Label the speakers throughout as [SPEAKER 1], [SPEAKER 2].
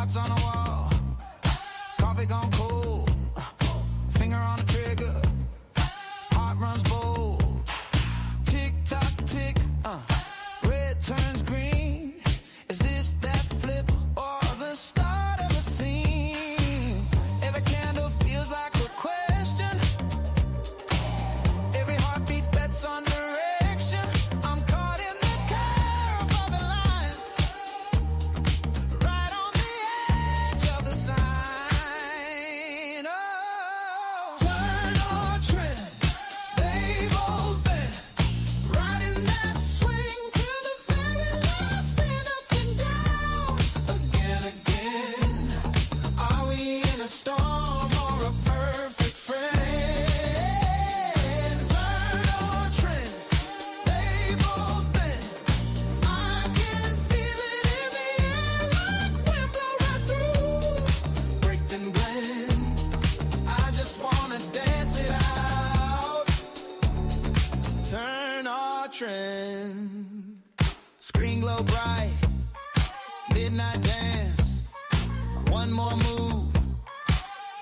[SPEAKER 1] Shots on the wall, coffee gone cold, finger on the trigger, heart runs bold. Tick tock tick, red turns green. Is this that flip or the start of a scene? Every candle feels like a question. Every heartbeat bets on direction. I'm caught in the curve of the line, right on the edge of the sign. Oh, turn or trend, they both bend, riding that swing to the very last, stand up and down again, again. Are we in a storm or a perfect friend? Turn or trend, they both bend. I can feel it in the air like wind blow right through. Break then blend, I just wanna dance it out. Turn or trend, screen glow bright, midnight dance. One more move,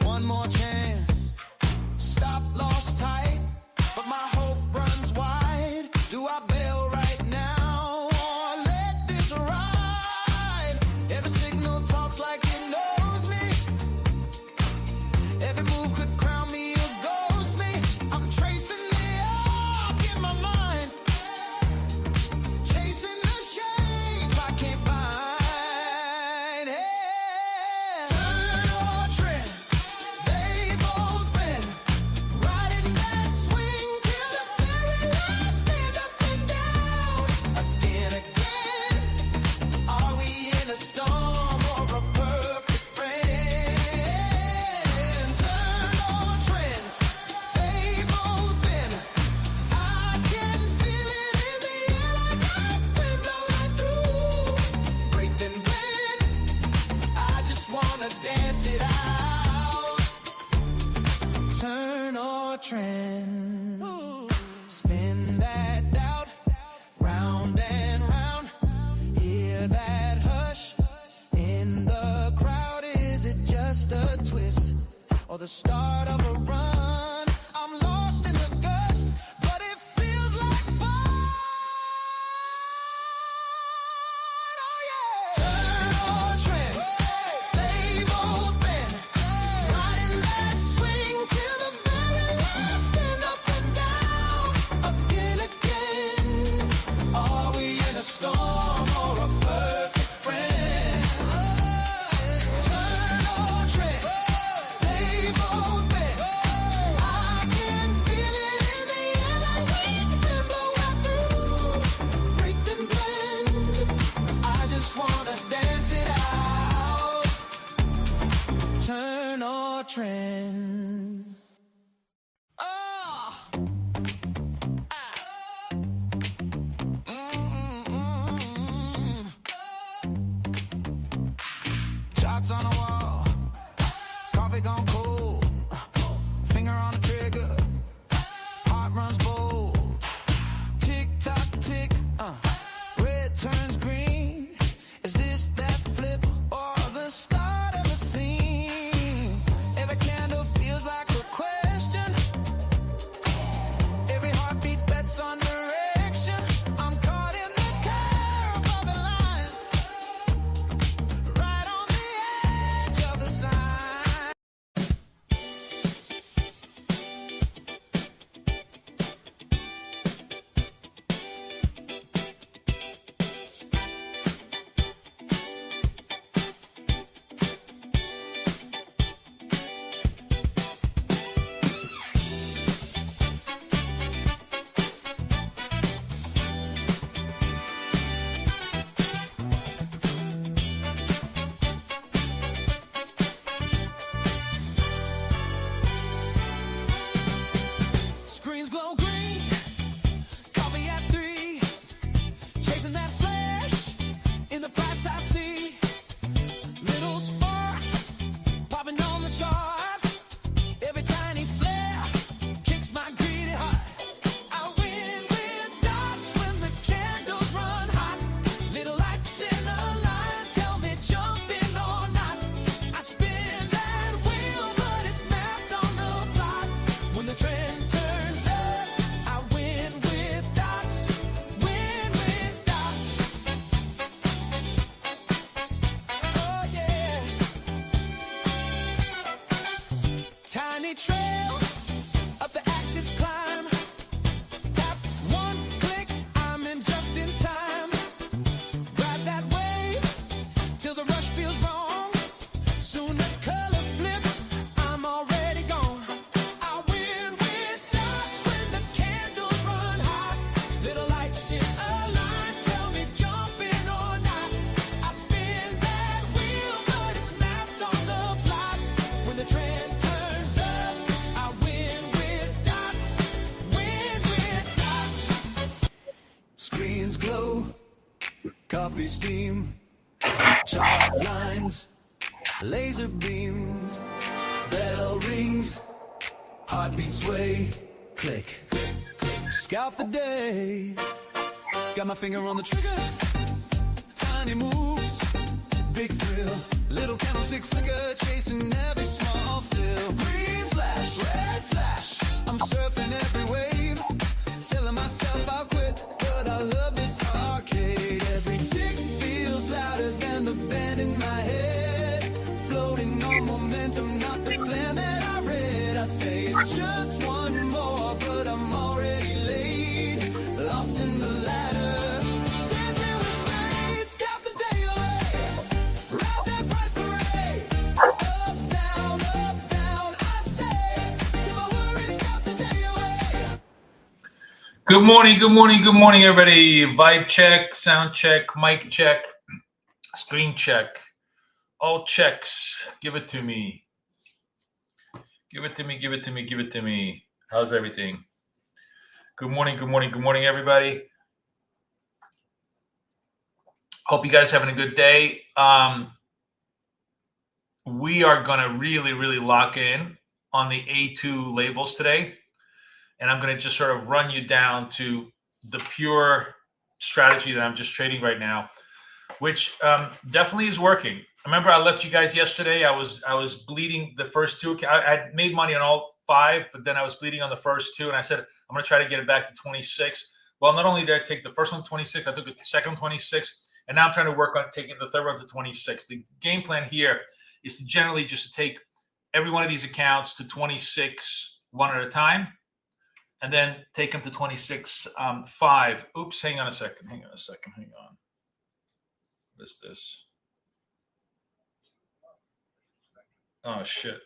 [SPEAKER 1] one more chance. Stop, lost tight, but my hope runs wide. Do I bail right now or let this ride? Every signal talks like it knows me. Every move could crown me or ghost me. I'm tracing the arc in my mind, chasing the shape I can't find. Hey, turn or trend, they both bend, riding that swing till the very last, stand up and down again, again. Are we in a storm or a perfect friend? Turn or trend, they both bend. I can feel it in the air like wind blow right through. Break then blend, I just wanna dance it out. Turn or trend, spin that doubt, round and round. Hear that hush in the crowd. Is it just a twist or the start of a run? I'm lost in the gust, but it feels like fun. Oh yeah. Turn or trend, they both bend, riding that swing till the very last, stand up and down again, again. Are we in a storm or a perfect friend? Turn or trend, they both bend. I can feel it in the air like wind blow right through. Break then blend, I just wanna dance it out. Turn or trend. Oh. Shots on the wall, coffee gone cold, finger on the trigger, heart runs bold. Tick tock tick, red turns green. Is this that flip or the start of a scene? Every candle feels like a question. Every heartbeat bets on direction. I'm caught in the curve of the line, right on the coffee steam, chalk lines, laser beams, bell rings, heartbeat sway, click, scalp the day. Got my finger on the trigger, tiny moves, big thrill, little candlestick flicker, chasing every small thrill. Green flash, red flash, I'm surfing every wave, telling myself I'll quit, but I love this arcade. Every tick feels louder than the band in my head, floating on momentum, not the plan that I read. I say it's just one more, but I'm already late, lost in the ladder, dancing with fate. Scalp the day away, ride that price parade, up, down, I stay, till my worries scalp the day away.
[SPEAKER 2] Good morning, good morning, good morning, everybody. Vibe check, sound check, mic check, screen check. All checks. Give it to me. Give it to me, give it to me, give it to me. How's everything? Good morning, good morning, good morning, everybody. Hope you guys having a good day. We are going to really lock in on the A2 labels today. And I'm going to just sort of run you down to the pure strategy that I'm just trading right now, which definitely is working. Remember, I left you guys yesterday. I was bleeding the first two. I had made money on all five, but then I was bleeding on the first two. And I said, I'm going to try to get it back to 26. Well, not only did I take the first one 26, I took the second one 26. And now I'm trying to work on taking the third one to 26. The game plan here is to generally just take every one of these accounts to 26 one at a time, and then take them to 26 5. Oops, hang on a second. Hang on. What is this? Oh, shit.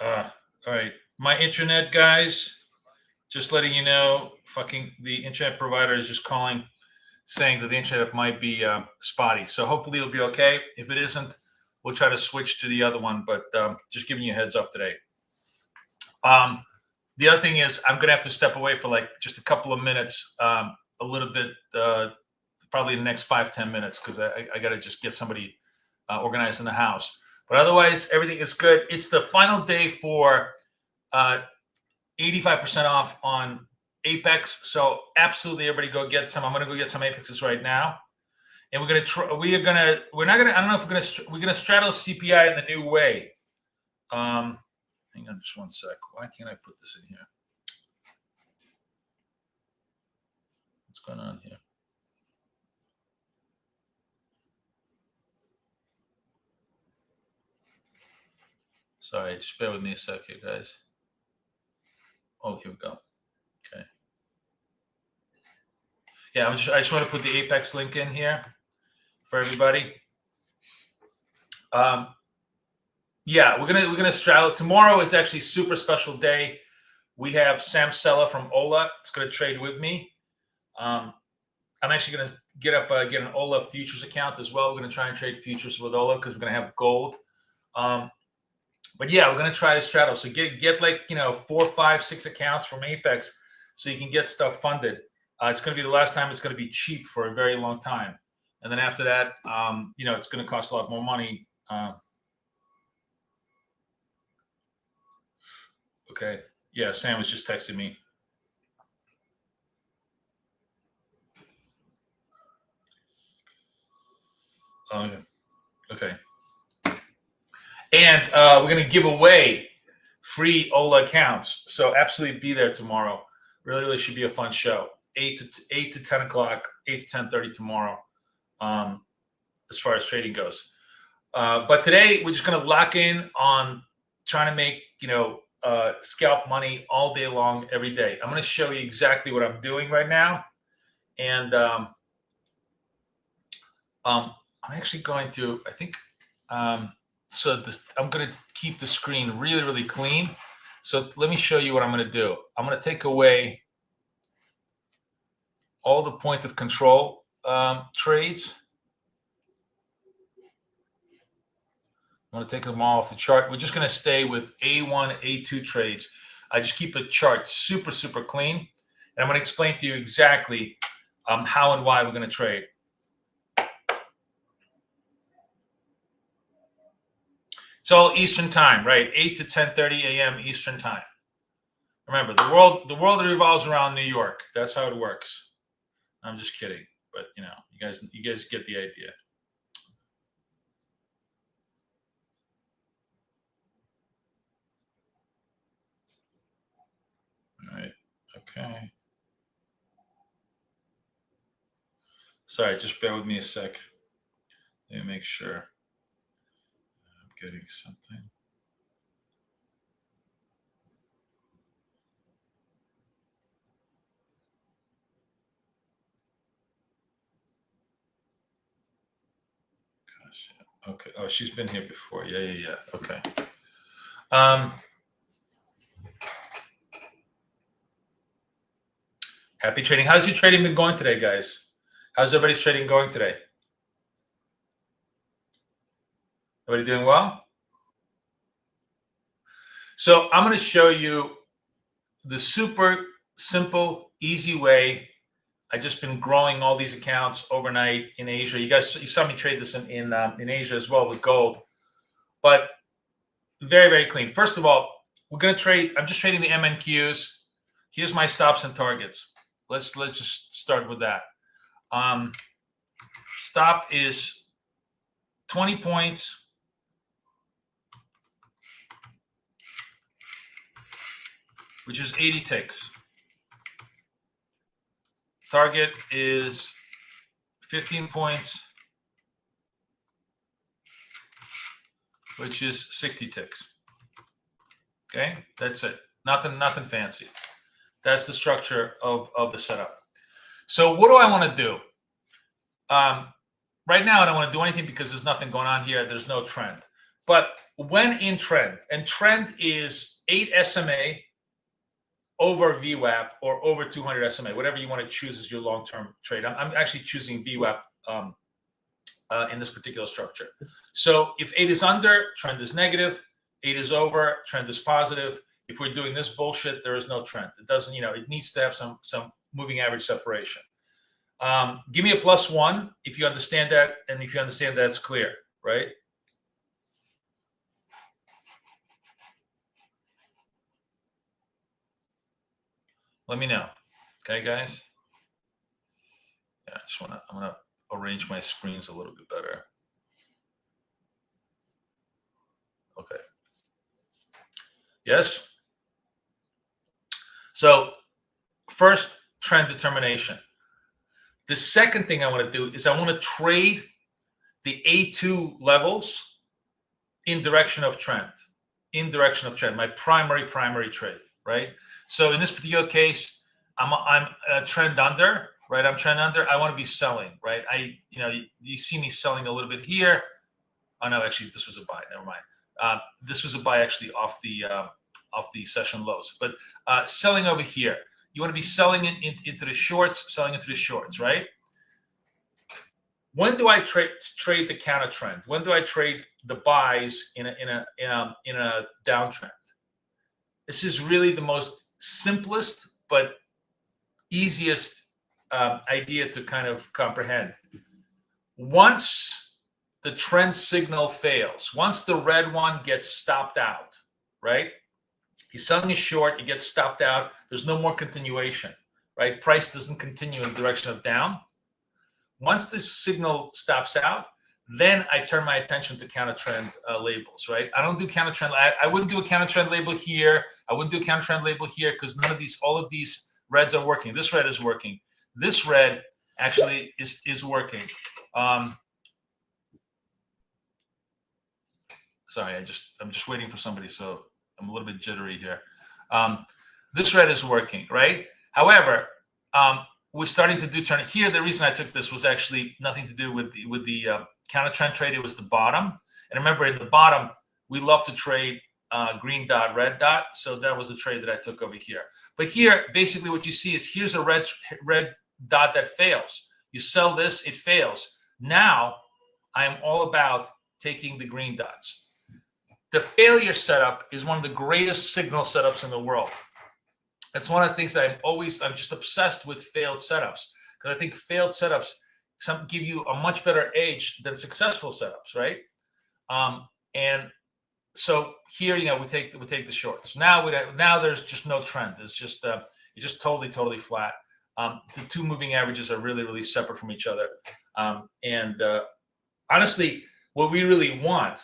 [SPEAKER 2] All right. My internet, guys, just letting you know, fucking the internet provider is just calling, saying that the internet might be spotty. So hopefully it'll be okay. If it isn't, we'll try to switch to the other one, but just giving you a heads up today. The other thing is I'm going to have to step away for like just a couple of minutes, a little bit, probably the next 5-10 minutes, because I got to just get somebody organized in the house. But otherwise, everything is good. It's the final day for 85% off on Apex. So absolutely, everybody go get some. I'm going to go get some Apexes right now. And we're going to try, we're going to straddle CPI in the new way. Hang on just one sec. Why can't I put this in here? What's going on here? Sorry, just bear with me a sec here, guys. Oh, here we go. Okay. Yeah, I just want to put the Apex link in here for everybody. Yeah, we're gonna straddle. Tomorrow is actually a super special day. We have Sam Sella from Ola. It's gonna trade with me. I'm actually gonna get an Ola futures account as well. We're gonna try and trade futures with Ola because we're gonna have gold. But yeah, we're gonna try to straddle. So get like 4, 5, 6 accounts from Apex so you can get stuff funded. It's gonna be the last time it's gonna be cheap for a very long time, and then after that, it's gonna cost a lot more money. Okay. Yeah, Sam was just texting me. Oh, yeah. Okay. And we're going to give away free Ola accounts. So absolutely be there tomorrow. Really should be a fun show. 8 to 10 o'clock, 8 to 10:30 tomorrow, as far as trading goes. But today, we're just going to lock in on trying to make, scalp money all day long, every day. I'm going to show you exactly what I'm doing right now. And I'm actually going to, I'm going to keep the screen really clean. So let me show you what I'm going to do. I'm going to take away all the point of control trades. I'm going to take them all off the chart. We're just going to stay with A1, A2 trades. I just keep the chart super clean. And I'm going to explain to you exactly how and why we're going to trade. It's all Eastern time, right? 8 to 10:30 a.m. Eastern time. Remember, the world revolves around New York. That's how it works. I'm just kidding, but you guys get the idea. All right. Okay. Sorry, just bear with me a sec. Let me make sure I'm getting something. Gosh, yeah. Okay. Oh, she's been here before. Yeah. Okay. Happy trading. How's your trading been going today, guys? How's everybody's trading going today? Everybody doing well? So I'm going to show you the super simple, easy way. I've just been growing all these accounts overnight in Asia. You saw me trade this in Asia as well with gold, but very, very clean. First of all, we're going to trade. I'm just trading the MNQs. Here's my stops and targets. Let's just start with that. Stop is 20 points. Which is 80 ticks. Target is 15 points, which is 60 ticks. Okay, that's it. Nothing fancy. That's the structure of the setup. So what do I want to do? Right now, I don't want to do anything because there's nothing going on here. There's no trend. But when in trend, and trend is 8 SMA over VWAP or over 200 SMA, whatever you want to choose as your long-term trade. I'm actually choosing VWAP in this particular structure. So if 8 is under, trend is negative. 8 is over, trend is positive. If we're doing this bullshit, there is no trend. It doesn't, it needs to have some moving average separation. Give me a +1 if you understand that, and if you understand that's clear, right? Let me know. Okay, guys? Yeah, I'm gonna arrange my screens a little bit better. Okay. Yes? So first, trend determination. The second thing I want to do is I want to trade the A2 levels in direction of trend. In direction of trend, my primary trade, right? So in this particular case, I'm a trend under, right? I'm trend under. I want to be selling, right? You see me selling a little bit here. Oh no, actually, this was a buy. Never mind. This was a buy actually off the session lows, but selling over here. You want to be selling into the shorts, selling into the shorts, right? When do I trade the counter trend? When do I trade the buys in a downtrend? This is really the most simplest but easiest idea to kind of comprehend. Once the trend signal fails, once the red one gets stopped out, right? He's selling a short, it gets stopped out. There's no more continuation, right? Price doesn't continue in the direction of down. Once this signal stops out, then I turn my attention to counter trend labels, right? I don't do counter trend. I wouldn't do a counter trend label here. I wouldn't do a counter trend label here because all of these reds are working. This red is working. This red actually is working. Sorry, I'm just waiting for somebody, so I'm a little bit jittery here. This red is working, right? However, we're starting to do turn here. The reason I took this was actually nothing to do with the counter trend trade. It was the bottom. And remember, in the bottom, we love to trade green dot, red dot. So that was the trade that I took over here. But here, basically what you see is here's a red dot that fails. You sell this, it fails. Now, I am all about taking the green dots. The failure setup is one of the greatest signal setups in the world. That's one of the things that I'm just obsessed with failed setups, because I think failed setups give you a much better edge than successful setups, right? And so here, we take the shorts. Now there's just no trend. It's just it's just totally flat. The two moving averages are really separate from each other. And honestly, what we really want,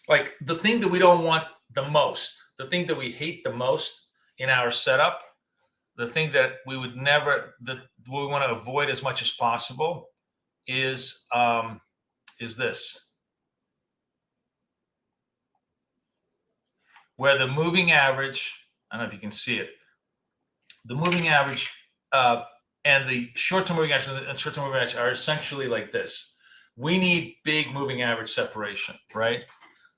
[SPEAKER 2] like the thing that we don't want the most, the thing that we hate the most in our setup, the thing that we would never, that we want to avoid as much as possible is this, where the moving average, I don't know if you can see it, the moving average and the short-term moving average and short-term moving average are essentially like this. We need big moving average separation, right?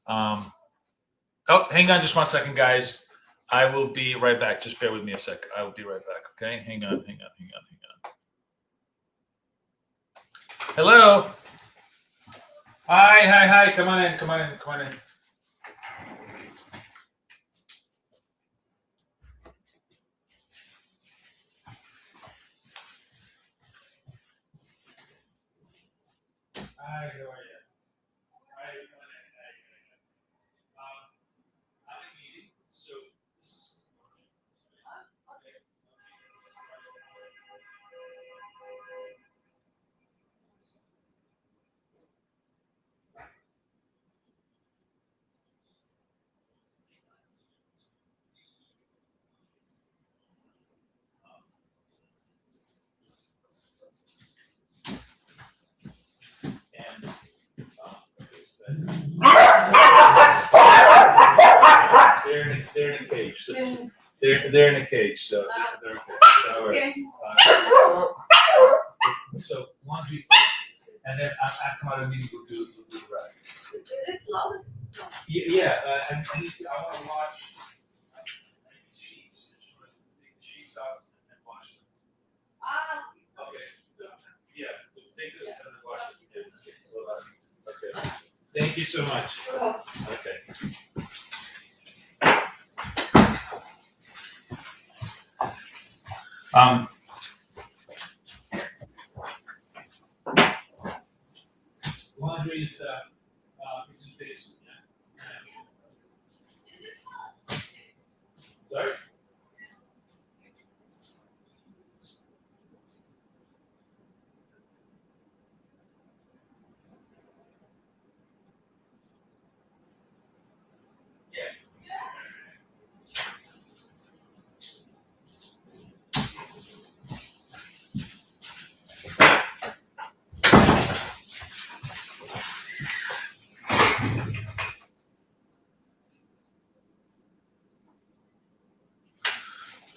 [SPEAKER 2] Oh, hang on just 1 second, guys. I will be right back. Just bear with me a second. I will be right back, okay? Hang on. Hello. Hi. Come on in. Hi, how are you? Hi, come on in. I'm in a meeting, so this is okay. They're in a cage. So they're in a cage. So they're all right. So laundry first, and then after come out of the meeting, we'll do the rest.
[SPEAKER 3] Is it slow?
[SPEAKER 2] Yeah. I want to wash the sheets. I just want to take the sheets out and wash them. Okay. Yeah. We'll take this and then wash it. Okay. Thank you so much. Okay. Laundry is in the basement. Yeah. Sorry.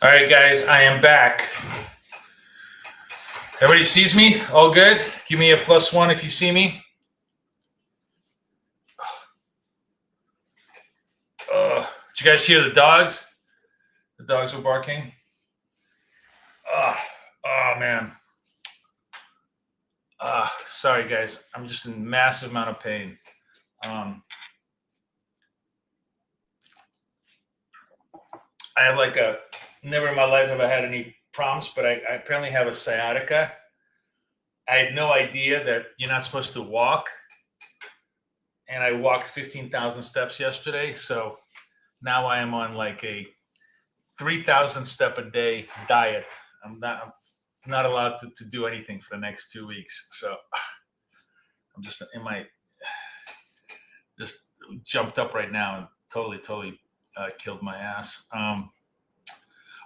[SPEAKER 2] All right, guys, I am back. Everybody sees me? All good? Give me a +1 if you see me. Did you guys hear the dogs? The dogs were barking. Oh man. Sorry, guys. I'm just in massive amount of pain. I have never in my life have I had any problems, but I apparently have a sciatica. I had no idea that you're not supposed to walk. And I walked 15,000 steps yesterday. So now I am on like a 3,000 step a day diet. I'm not allowed to do anything for the next 2 weeks. So I'm just just jumped up right now and totally killed my ass.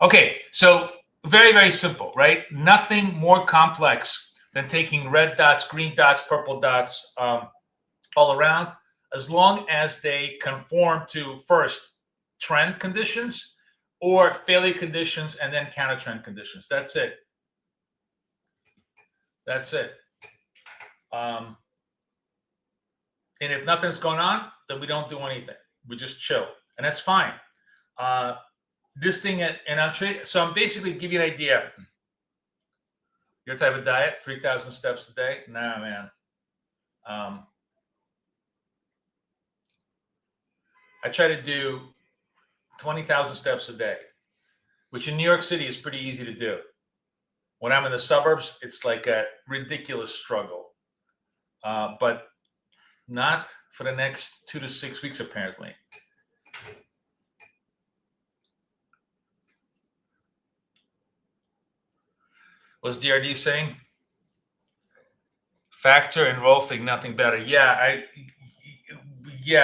[SPEAKER 2] Okay, so very simple, right? Nothing more complex than taking red dots, green dots, purple dots all around, as long as they conform to first trend conditions or failure conditions and then counter trend conditions. That's it. And if nothing's going on, then we don't do anything. We just chill, and that's fine. This thing, and I'm trading. So I'm basically giving you an idea. Your type of diet, 3,000 steps a day? Nah, man. I try to do 20,000 steps a day, which in New York City is pretty easy to do. When I'm in the suburbs, it's like a ridiculous struggle. But not for the next 2 to 6 weeks, apparently. What's DRD saying? Factor and Rolfing, nothing better. Yeah,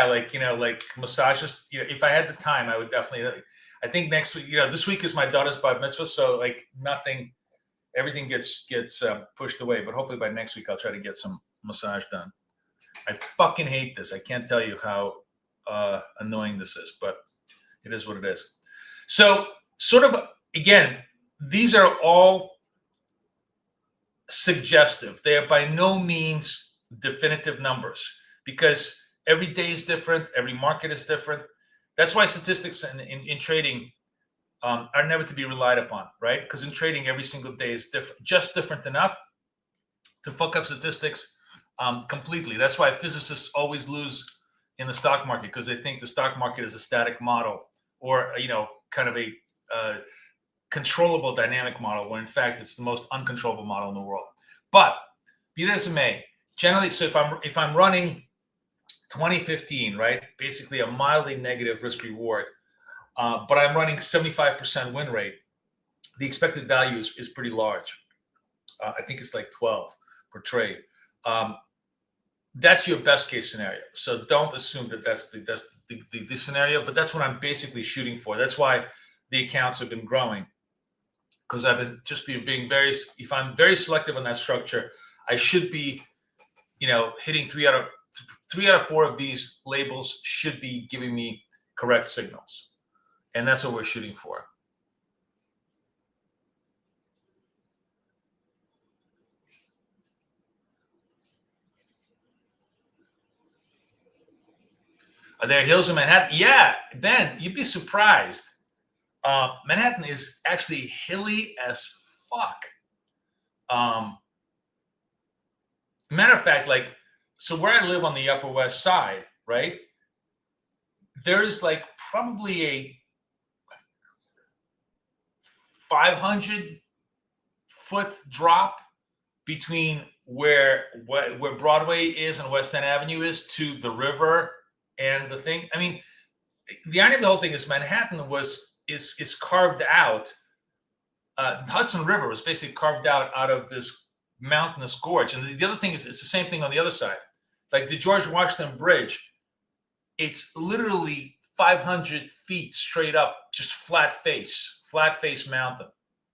[SPEAKER 2] like massages. If I had the time, I would definitely. I think next week, this week is my daughter's bat mitzvah, so like nothing, everything gets pushed away. But hopefully by next week, I'll try to get some massage done. I fucking hate this. I can't tell you how annoying this is, but it is what it is. So, sort of, again, these are all suggestive. They are by no means definitive numbers because every day is different. Every market is different. That's why statistics in trading are never to be relied upon, right? Because in trading, every single day is different, just different enough to fuck up statistics completely. That's why physicists always lose in the stock market, because they think the stock market is a static model or, kind of a controllable dynamic model, when in fact it's the most uncontrollable model in the world. But be that as it may, generally, so if I'm running 2015, right, basically a mildly negative risk reward, but I'm running 75% win rate, the expected value is pretty large. I think it's like 12 per trade. That's your best case scenario. So don't assume that that's the scenario, but that's what I'm basically shooting for. That's why the accounts have been growing, because I've been being very. If I'm very selective on that structure, I should be, hitting 3 out of 4 of these labels should be giving me correct signals, and that's what we're shooting for. Are there hills in Manhattan? Yeah, Ben, you'd be surprised. Manhattan is actually hilly as fuck. Matter of fact, so where I live on the Upper West Side, right? There's like probably a 500-foot drop between where Broadway is and West End Avenue is to the river and the thing. I mean, the irony of the whole thing is Manhattan is carved out. The Hudson River was basically carved out of this mountainous gorge. And the other thing is, it's the same thing on the other side. Like the George Washington Bridge, it's literally 500 feet straight up, just flat face mountain.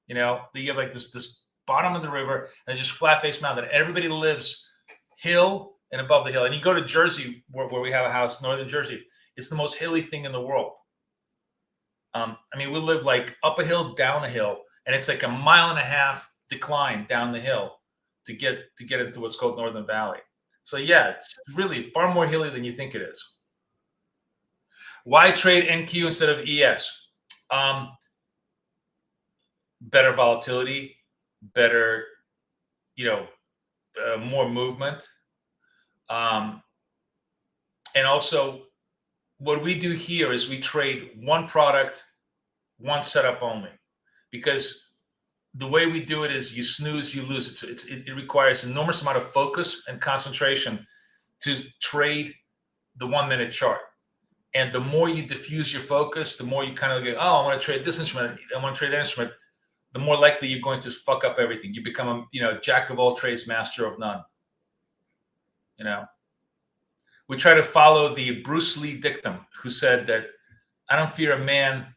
[SPEAKER 2] You have like this bottom of the river, and it's just flat face mountain. Everybody lives hill and above the hill. And you go to Jersey, where we have a house, northern Jersey, it's the most hilly thing in the world. We live like up a hill, down a hill, and it's like a 1.5 mile decline down the hill to get into what's called Northern Valley. So yeah, it's really far more hilly than you think it is. Why trade NQ instead of ES? Better volatility, better, more movement. And also, what we do here is we trade one product, one setup only, because the way we do it is you snooze, you lose. It requires an enormous amount of focus and concentration to trade the 1 minute chart. And the more you diffuse your focus, the more you kind of go, oh, I want to trade this instrument, I want to trade that instrument, the more likely you're going to fuck up everything. You become a jack of all trades, master of none. We try to follow the Bruce Lee dictum, who said that I don't fear a man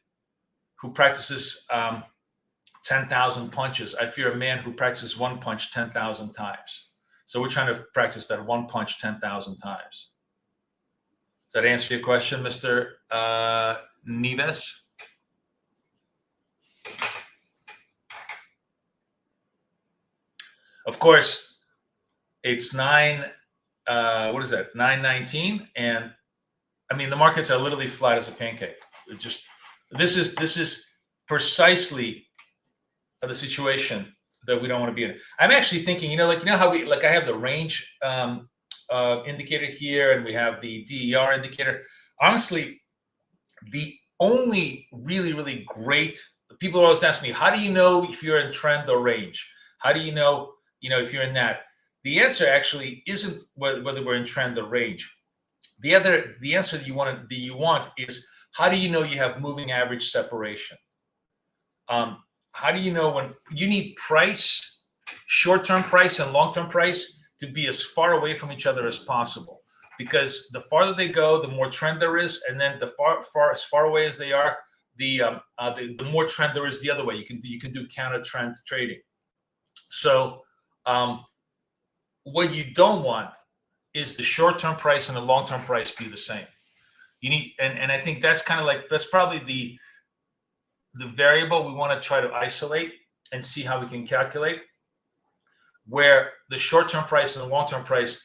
[SPEAKER 2] who practices 10,000 punches. I fear a man who practices one punch 10,000 times. So we're trying to practice that one punch 10,000 times. Does that answer your question, Mr. Neves? Of course, it's 9:19, and the markets are literally flat as a pancake. This is precisely the situation that we don't want to be in. I'm actually thinking, how I have the range indicator here, and we have the DER indicator. Honestly, the only really, really great people always ask me, how do you know if you're in trend or range? How do you know, if you're in that? The answer actually isn't whether we're in trend or range. The answer that you want is, how do you know you have moving average separation? How do you know when you need price, short-term price and long-term price, to be as far away from each other as possible? Because the farther they go, the more trend there is, and then as far away as they are, the more trend there is the other way. You can do counter trend trading. So what you don't want is the short-term price and the long-term price be the same. You need, and I think that's kind of like, that's probably the variable we want to try to isolate and see how we can calculate, where the short-term price and the long-term price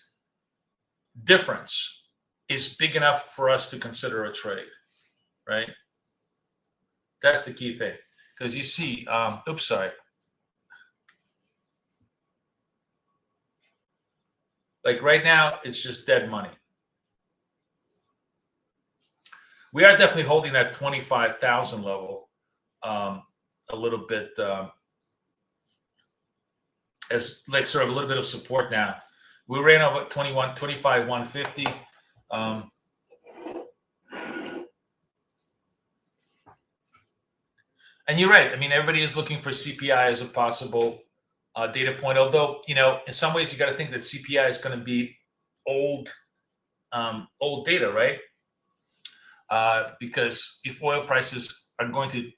[SPEAKER 2] difference is big enough for us to consider a trade, right? That's the key thing. Because you see, oops, sorry. Like right now, it's just dead money. We are definitely holding that 25,000 level a little bit as like sort of a little bit of support now. We ran over 25, 150. And you're right. I mean, everybody is looking for CPI as a possible data point. Although, in some ways, you got to think that CPI is going to be old data, right? Because if oil prices are going to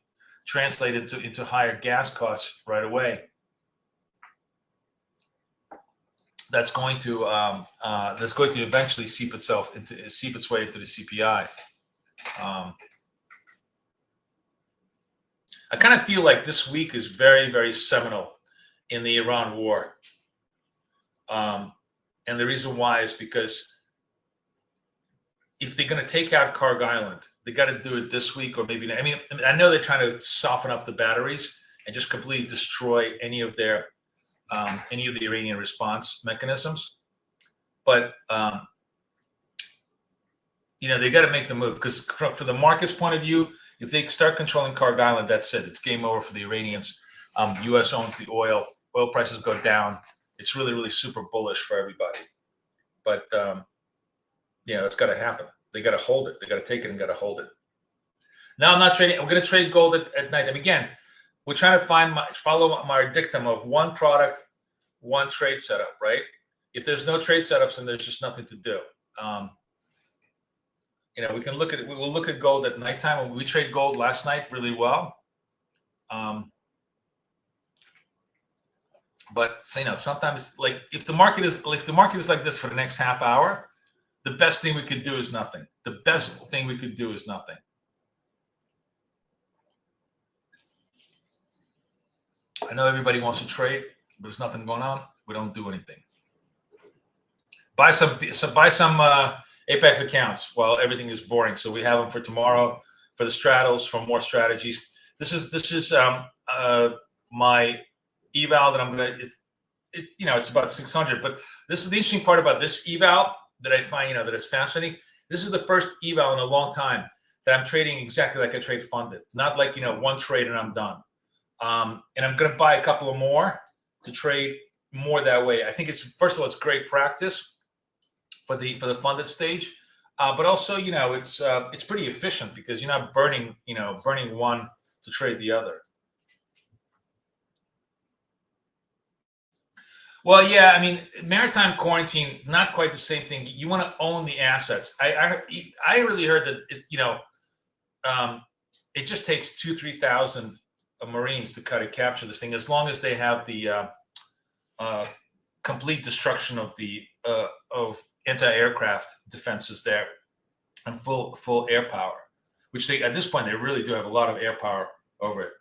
[SPEAKER 2] translate into higher gas costs right away, that's going to eventually seep its way into the CPI. I kind of feel like this week is very, very seminal in the Iran war. And the reason why is because if they're going to take out Karg Island, they got to do it this week or maybe not. I mean, I know they're trying to soften up the batteries and just completely destroy any of the Iranian response mechanisms. But, they got to make the move, because for the market's point of view, if they start controlling Karg Island, that's it. It's game over for the Iranians. U.S. owns the oil. Oil prices go down. It's really, really super bullish for everybody. But, that's got to happen. They got to hold it. They got to take it and got to hold it. Now I'm not trading. I'm going to trade gold at night. And again, we're trying to follow my dictum of one product, one trade setup, right? If there's no trade setups, then there's just nothing to do. We can look at it. We will look at gold at nighttime. We trade gold last night really well. But sometimes, like if the market is like this for the next half hour, the best thing we could do is nothing. The best thing we could do is nothing. I know everybody wants to trade, but there's nothing going on. We don't do anything. Buy some Apex accounts while everything is boring. So we have them for tomorrow, for the straddles, for more strategies. This is my eval that I'm gonna. It's about 600. But this is the interesting part about this eval that I find that is fascinating. This is the first eval in a long time that I'm trading exactly like I trade funded, not like one trade and I'm done. And I'm gonna buy a couple of more to trade more that way. I think first of all it's great practice for the funded stage, but also it's pretty efficient because you're not burning one to trade the other. Well, yeah, I mean, maritime quarantine, not quite the same thing. You want to own the assets. I really heard that it just takes 2,000-3,000 Marines to kind of capture this thing, as long as they have the complete destruction of anti-aircraft defenses there and full air power, which at this point they really do have a lot of air power over it.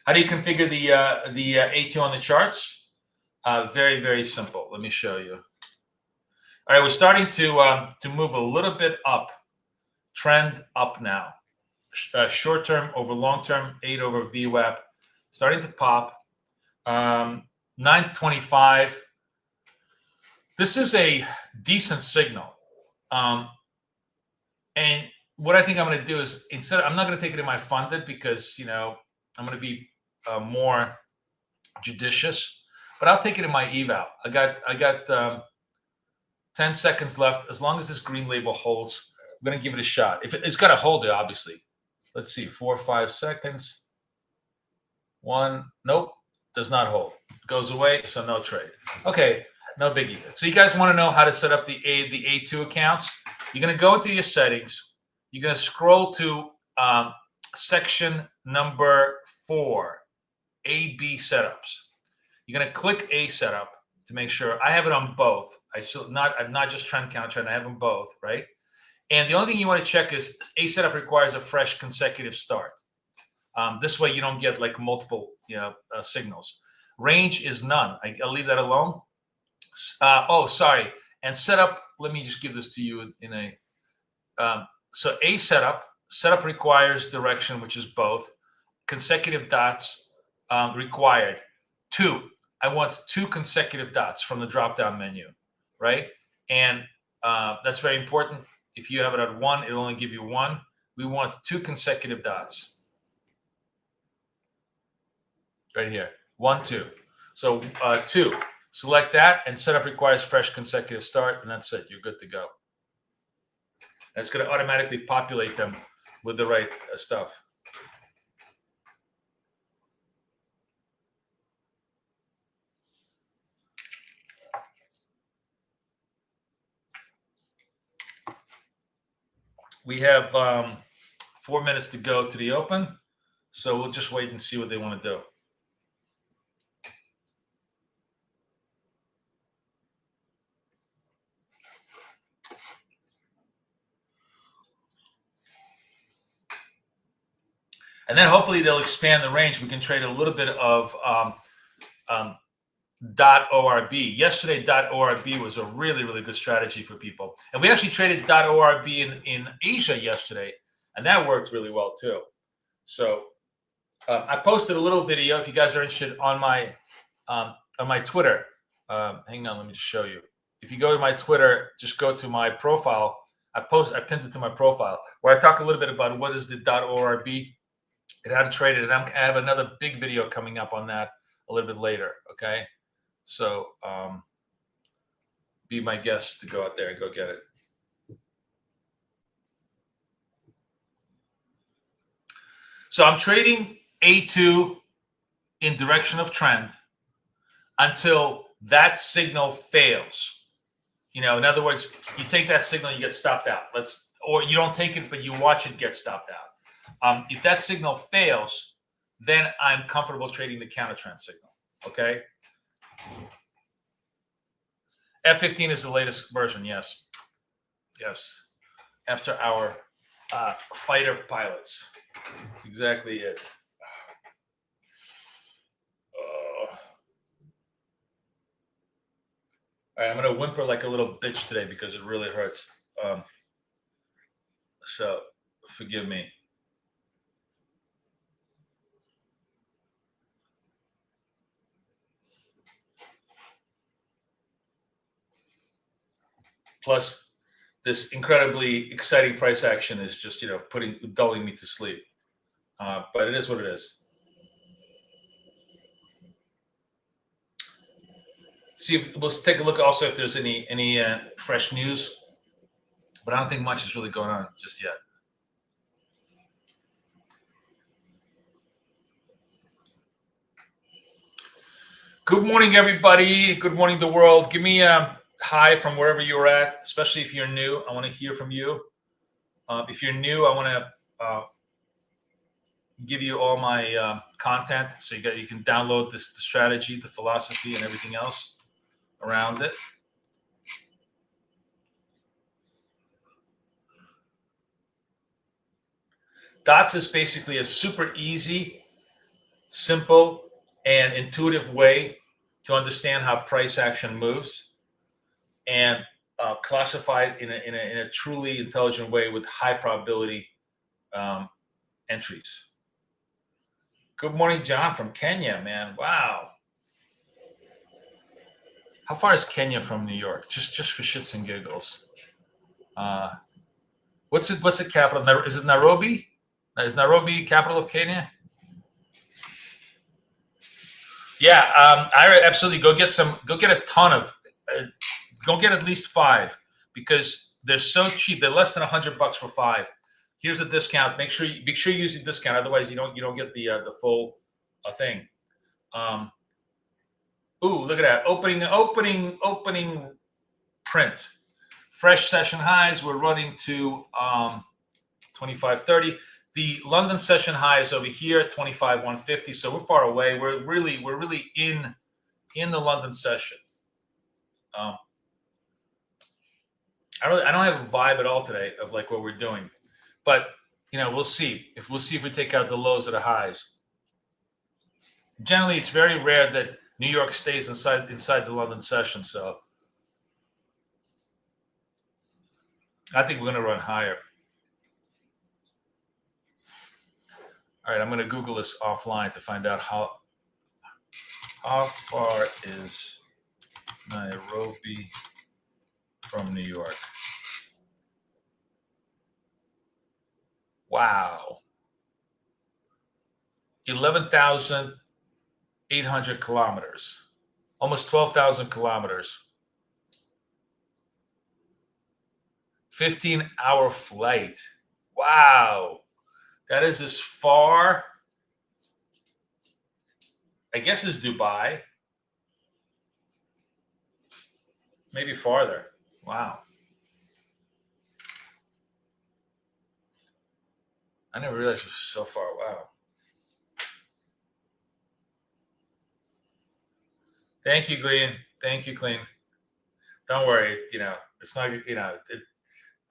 [SPEAKER 2] How do you configure the A2 on the charts? Very, very simple. Let me show you. All right, we're starting to move a little bit up, trend up now. Short term over long term, 8 over VWAP, starting to pop. 925. This is a decent signal, and what I think I'm going to do is I'm not going to take it in my funded because, I'm going to be more judicious, but I'll take it in my eval. I got 10 seconds left. As long as this green label holds, I'm going to give it a shot. If it's got to hold it, obviously. Let's see, 4 or 5 seconds. One, nope, does not hold. Goes away, so no trade. Okay, no biggie. So you guys want to know how to set up the A2 accounts? You're going to go into your settings. You're going to scroll to section number 4, A/B setups. You're going to click A setup to make sure. I have it on both. I'm not just trend counter, I have them both, right? And the only thing you want to check is A setup requires a fresh consecutive start. This way you don't get like multiple signals. Range is none. I'll leave that alone. Sorry. And setup, let me just give this to you in a so A setup requires direction, which is both. Consecutive dots required. 2. I want 2 consecutive dots from the drop-down menu, right? And that's very important. If you have it at 1, it'll only give you 1. We want 2 consecutive dots. Right here, 1, 2. So 2, select that, and setup requires fresh consecutive start, and that's it. You're good to go. And it's going to automatically populate them with the right stuff. We have 4 minutes to go to the open, so we'll just wait and see what they want to do. And then hopefully they'll expand the range. We can trade a little bit of .orb. Yesterday, .orb was a really, really good strategy for people. And we actually traded .orb in Asia yesterday, and that worked really well too. So I posted a little video, if you guys are interested, on my Twitter. Hang on, let me just show you. If you go to my Twitter, just go to my profile. I pinned it to my profile, where I talk a little bit about what is the .orb and how to trade it. And I have another big video coming up on that a little bit later, okay? So be my guest to go out there and go get it. So I'm trading A2 in direction of trend until that signal fails. In other words, you take that signal, you get stopped out. Or you don't take it, but you watch it get stopped out. If that signal fails, then I'm comfortable trading the counter trend signal. Okay. F15 is the latest version. Yes. Yes. After our fighter pilots. That's exactly it. All right, I'm going to whimper like a little bitch today because it really hurts. So forgive me. Plus, this incredibly exciting price action is just, dulling me to sleep. But it is what it is. Let's take a look also if there's any fresh news. But I don't think much is really going on just yet. Good morning, everybody. Good morning, the world. Give me a hi from wherever you're at, especially if you're new. I want to hear from you. If you're new, I want to give you all my content so you can download the strategy, the philosophy, and everything else around it. Dots is basically a super easy, simple, and intuitive way to understand how price action moves, and classified in a truly intelligent way with high probability entries. Good morning, John from Kenya, man. Wow. How far is Kenya from New York? Just for shits and giggles. What What's the capital? Is it Nairobi? Is Nairobi capital of Kenya? Yeah, I absolutely go get a ton of, go get at least 5 because they're so cheap. They're less than $100 for 5. Here's a discount. Make sure you use the discount. Otherwise, you don't get the full thing. Ooh, look at that opening print. Fresh session highs. We're running to 25.30. The London session high is over here, 25.150. So we're far away. We're really in the London session. I don't have a vibe at all today of like what we're doing, but we'll see if we take out the lows or the highs. Generally, it's very rare that New York stays inside the London session. So I think we're going to run higher. All right, I'm going to Google this offline to find out how far is Nairobi from New York. Wow. 11,800 kilometers. Almost 12,000 kilometers. 15-hour flight. Wow. That is as far, I guess, as Dubai. Maybe farther. Wow. I never realized it was so far. Wow. Thank you, Glenn. Thank you, Glenn. Don't worry. It's not,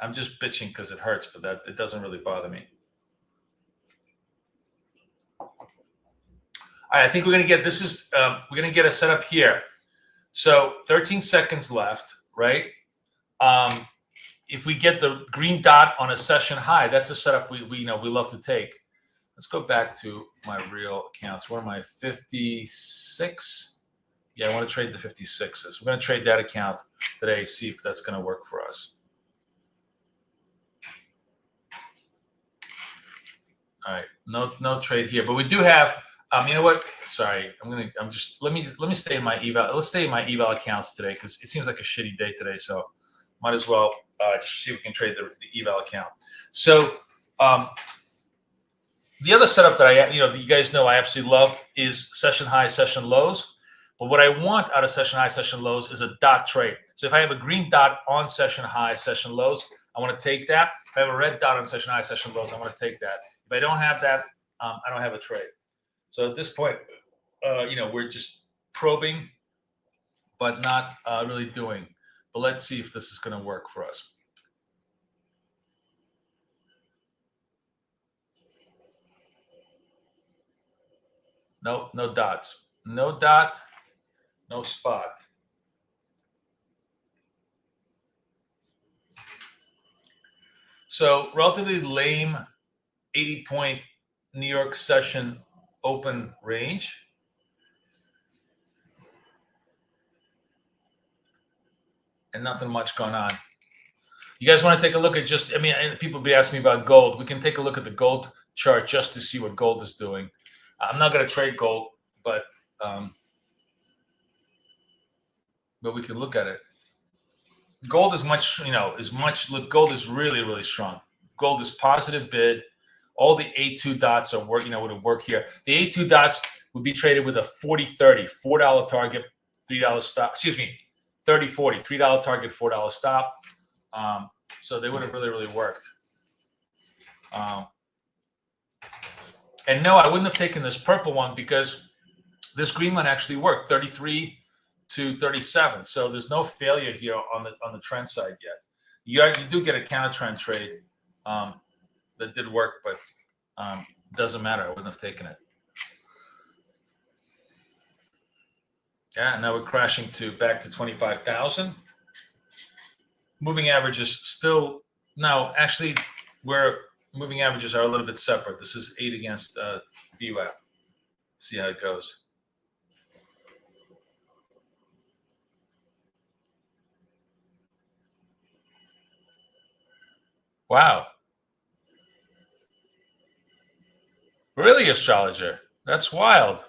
[SPEAKER 2] I'm just bitching because it hurts, but that it doesn't really bother me. All right, I think we're gonna get we're gonna get a setup here. So 13 seconds left, right? If we get the green dot on a session high, that's a setup we love to take. Let's go back to my real accounts. What am I, 56? Yeah, I want to trade the 56s. We're going to trade that account today, see if that's going to work for us. All right, no trade here, but we do have. You know what? Sorry, let me stay in my eval. Let's stay in my eval accounts today because it seems like a shitty day today. So might as well just see if we can trade the eval account. So the other setup that you guys know I absolutely love is session high, session lows. But what I want out of session high, session lows is a dot trade. So if I have a green dot on session high, session lows, I want to take that. If I have a red dot on session high, session lows, I want to take that. If I don't have that, I don't have a trade. So at this point, we're just probing, but not really doing. But let's see if this is going to work for us. No dots. No dot, no spot. So relatively lame 80-point New York session open range. And nothing much going on. You guys want to take a look at people be asking me about gold. We can take a look at the gold chart just to see what gold is doing. I'm not going to trade gold, but we can look at it. Gold is gold is really, really strong. Gold is positive bid. All the A2 dots are working, would work here. The A2 dots would be traded with a 40-30, $4 target, $3 stop. Excuse me, 30-40, $3 target, $4 stop. So they would have really, really worked. And no, I wouldn't have taken this purple one because this green one actually worked, 33 to 37. So there's no failure here on the trend side yet. You do get a counter trend trade that did work, but doesn't matter. I wouldn't have taken it. Yeah, now we're crashing back to 25,000. Moving averages still actually moving averages are a little bit separate. This is 8 against VWAP. See how it goes. Wow, Really, astrologer? That's wild.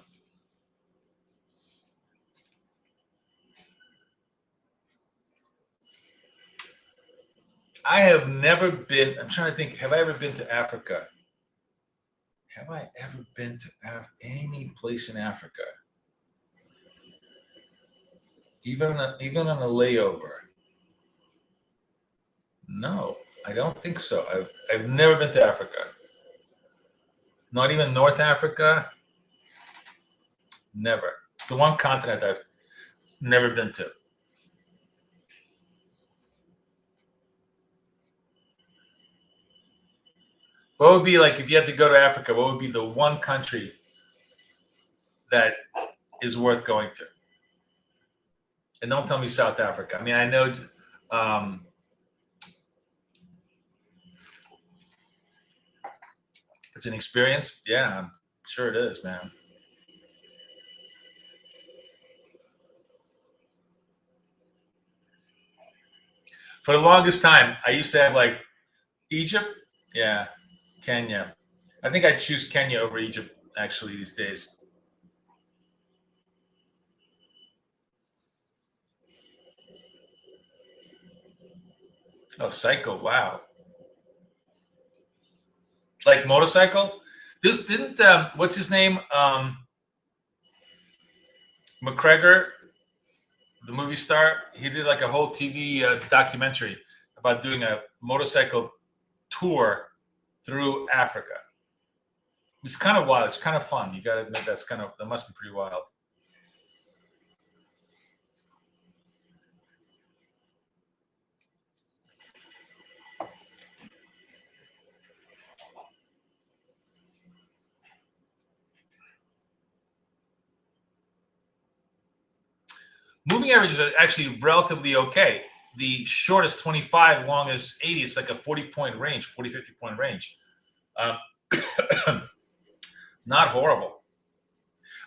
[SPEAKER 2] I have never been. I'm trying to think. Have I ever been to Africa? Have I ever been to any place in Africa? Even on a layover? No, I don't think so. I've never been to Africa. Not even North Africa. Never. It's the one continent I've never been to. What would be like if you had to go to Africa? What would be the one country that is worth going to? And don't tell me South Africa. I mean, I know it's an experience. Yeah, I'm sure it is, man. For the longest time, I used to have like Egypt. Yeah, Kenya. I think I'd choose Kenya over Egypt actually these days. Oh, Psycho. Wow. Like motorcycle. This didn't what's his name? McGregor, the movie star. He did like a whole TV documentary about doing a motorcycle tour through Africa. It's kind of wild. It's kind of fun. You got to admit that must be pretty wild. Moving averages are actually relatively okay. The short is 25, long is 80. It's like a 40-point range, 40, 50-point range. Not horrible.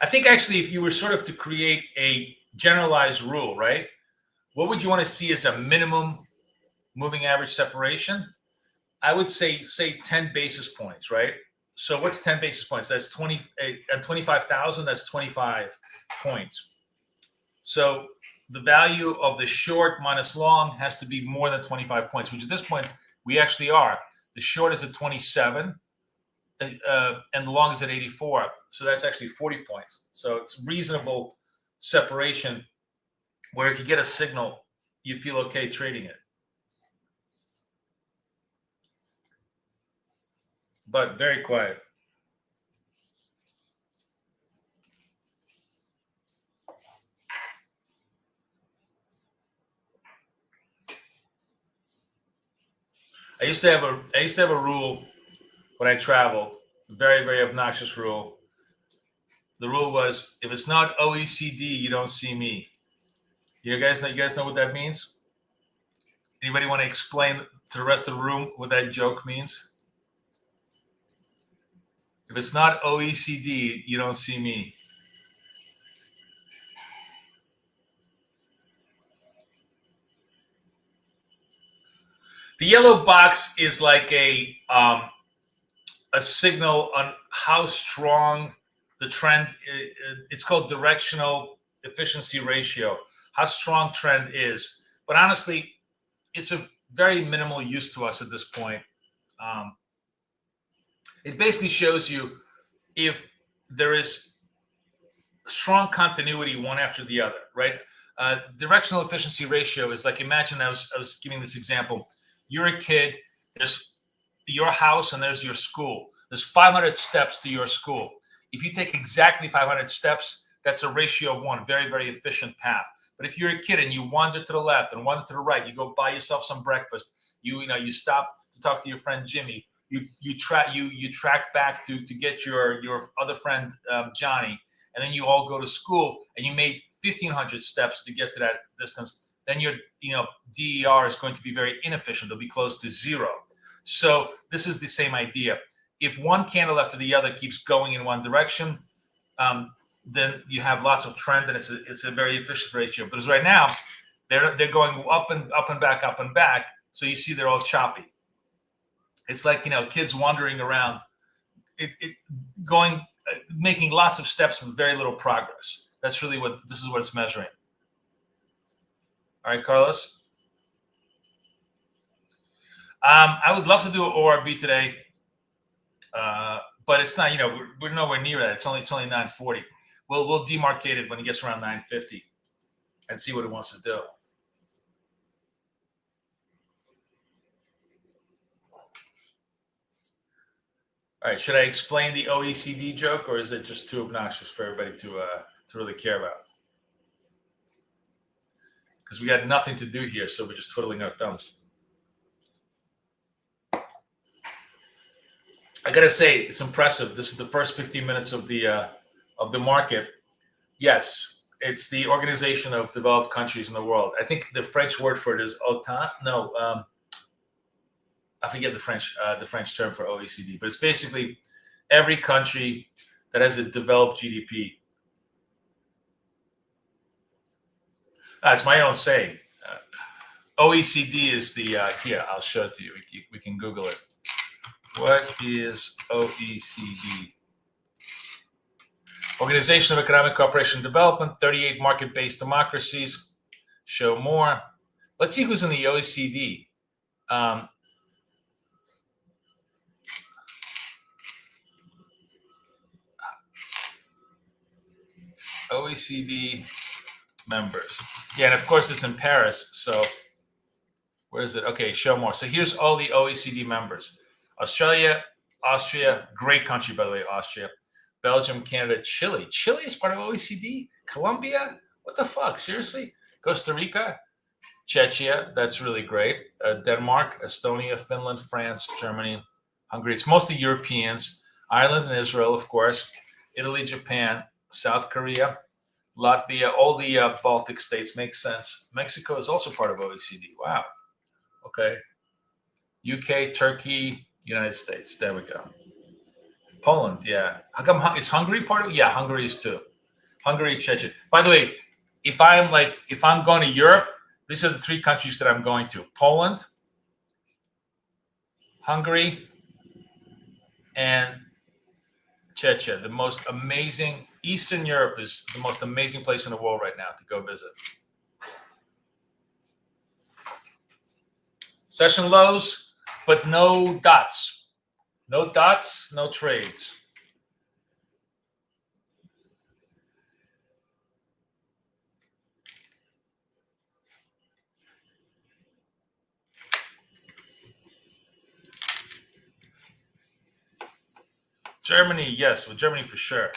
[SPEAKER 2] I think actually if you were sort of to create a generalized rule, right? What would you want to see as a minimum moving average separation? I would say 10 basis points, right? So what's 10 basis points? That's 20 at 25,000, that's 25 points. So the value of the short minus long has to be more than 25 points, which at this point we actually are. The short is at 27, and the long is at 84. So that's actually 40 points. So it's reasonable separation where if you get a signal, you feel okay trading it. But very quiet. I used to have a rule when I traveled, very, very obnoxious rule. The rule was if it's not OECD, you don't see me. You guys know what that means? Anybody want to explain to the rest of the room what that joke means? If it's not OECD, you don't see me. The yellow box is like a signal on how strong the trend. It's called directional efficiency ratio. How strong trend is, but honestly, it's a very minimal use to us at this point. It basically shows you if there is strong continuity one after the other, right? Directional efficiency ratio is like, imagine I was giving this example. You're a kid, there's your house and there's your school. There's 500 steps to your school. If you take exactly 500 steps, that's a ratio of 1, very, very efficient path. But if you're a kid and you wander to the left and wander to the right, you go buy yourself some breakfast, you stop to talk to your friend Jimmy, you track back to get your other friend Johnny, and then you all go to school and you made 1,500 steps to get to that distance, then your DER is going to be very inefficient. It'll be close to 0. So this is the same idea. If one candle after the other keeps going in one direction, then you have lots of trend, and it's a very efficient ratio. But as right now, they're going up and back. So you see they're all choppy. It's like kids wandering around going, making lots of steps with very little progress. That's really what this is what it's measuring. All right, Carlos. I would love to do an ORB today, but it's not. We're nowhere near that. It's only 9:40. We'll demarcate it when it gets around 9:50 and see what it wants to do. All right, should I explain the OECD joke, or is it just too obnoxious for everybody to really care about? Because we got nothing to do here, so we're just twiddling our thumbs. I gotta say, it's impressive. This is the first 15 minutes of the market. Yes, it's the Organization of Developed Countries in the World. I think the French word for it is OTAN. No, I forget the French term for OECD, but it's basically every country that has a developed GDP. It's my own saying. OECD is the here. I'll show it to you. We can Google it. What is OECD? Organization of Economic Cooperation and Development, 38 market-based democracies. Show more. Let's see who's in the OECD. OECD members. Yeah, and of course it's in Paris. So where is it? Okay, show more. So here's all the OECD members. Australia, Austria, great country, by the way, Austria. Belgium, Canada, Chile. Chile is part of OECD? Colombia? What the fuck? Seriously? Costa Rica? Czechia, that's really great. Denmark, Estonia, Finland, France, Germany, Hungary. It's mostly Europeans. Ireland and Israel, of course. Italy, Japan, South Korea, Latvia, all the Baltic states. Makes sense. Mexico is also part of OECD. Wow. Okay. UK, Turkey, United States. There we go. Poland, yeah. How come is Hungary part of it? Yeah, Hungary is too. Hungary, Czechia. By the way, if I'm going to Europe, these are the three countries that I'm going to: Poland, Hungary, and Czechia. The most amazing. Eastern Europe is the most amazing place in the world right now to go visit. Session lows, but no dots. No dots, no trades. Germany, yes, with Germany for sure.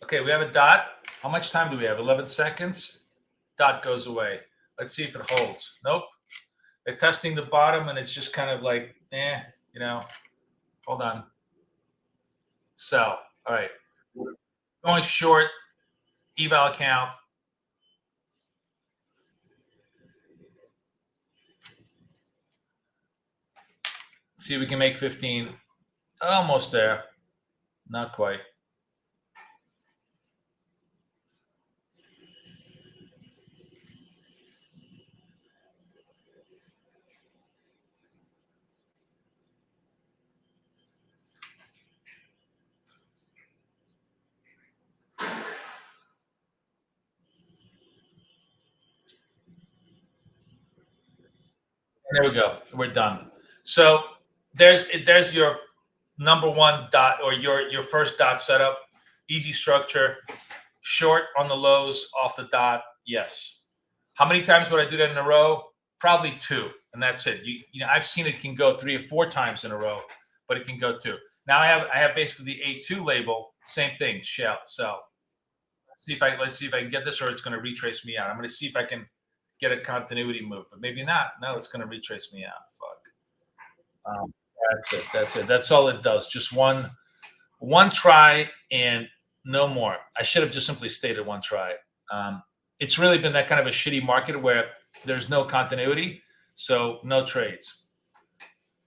[SPEAKER 2] Okay, we have a dot. How much time do we have? 11 seconds. Dot goes away. Let's see if it holds. Nope. They're testing the bottom, and it's just kind of like, hold on. Sell. All right. Going short. Eval account. See if we can make 15. Almost there. Not quite. There we go. We're done. So there's your number one dot, or your first dot setup. Easy structure. Short on the lows, off the dot. Yes. How many times would I do that in a row? Probably 2, and that's it. I've seen it can go 3 or 4 times in a row, but it can go 2. Now I have basically the A2 label. Same thing. Sell. Let's see if I can get this, or it's going to retrace me out. I'm going to see if I can get a continuity move, but maybe not. No, it's going to retrace me out. Fuck. That's it. That's all it does. Just one try and no more. I should have just simply stated one try. It's really been that kind of a shitty market where there's no continuity, so no trades.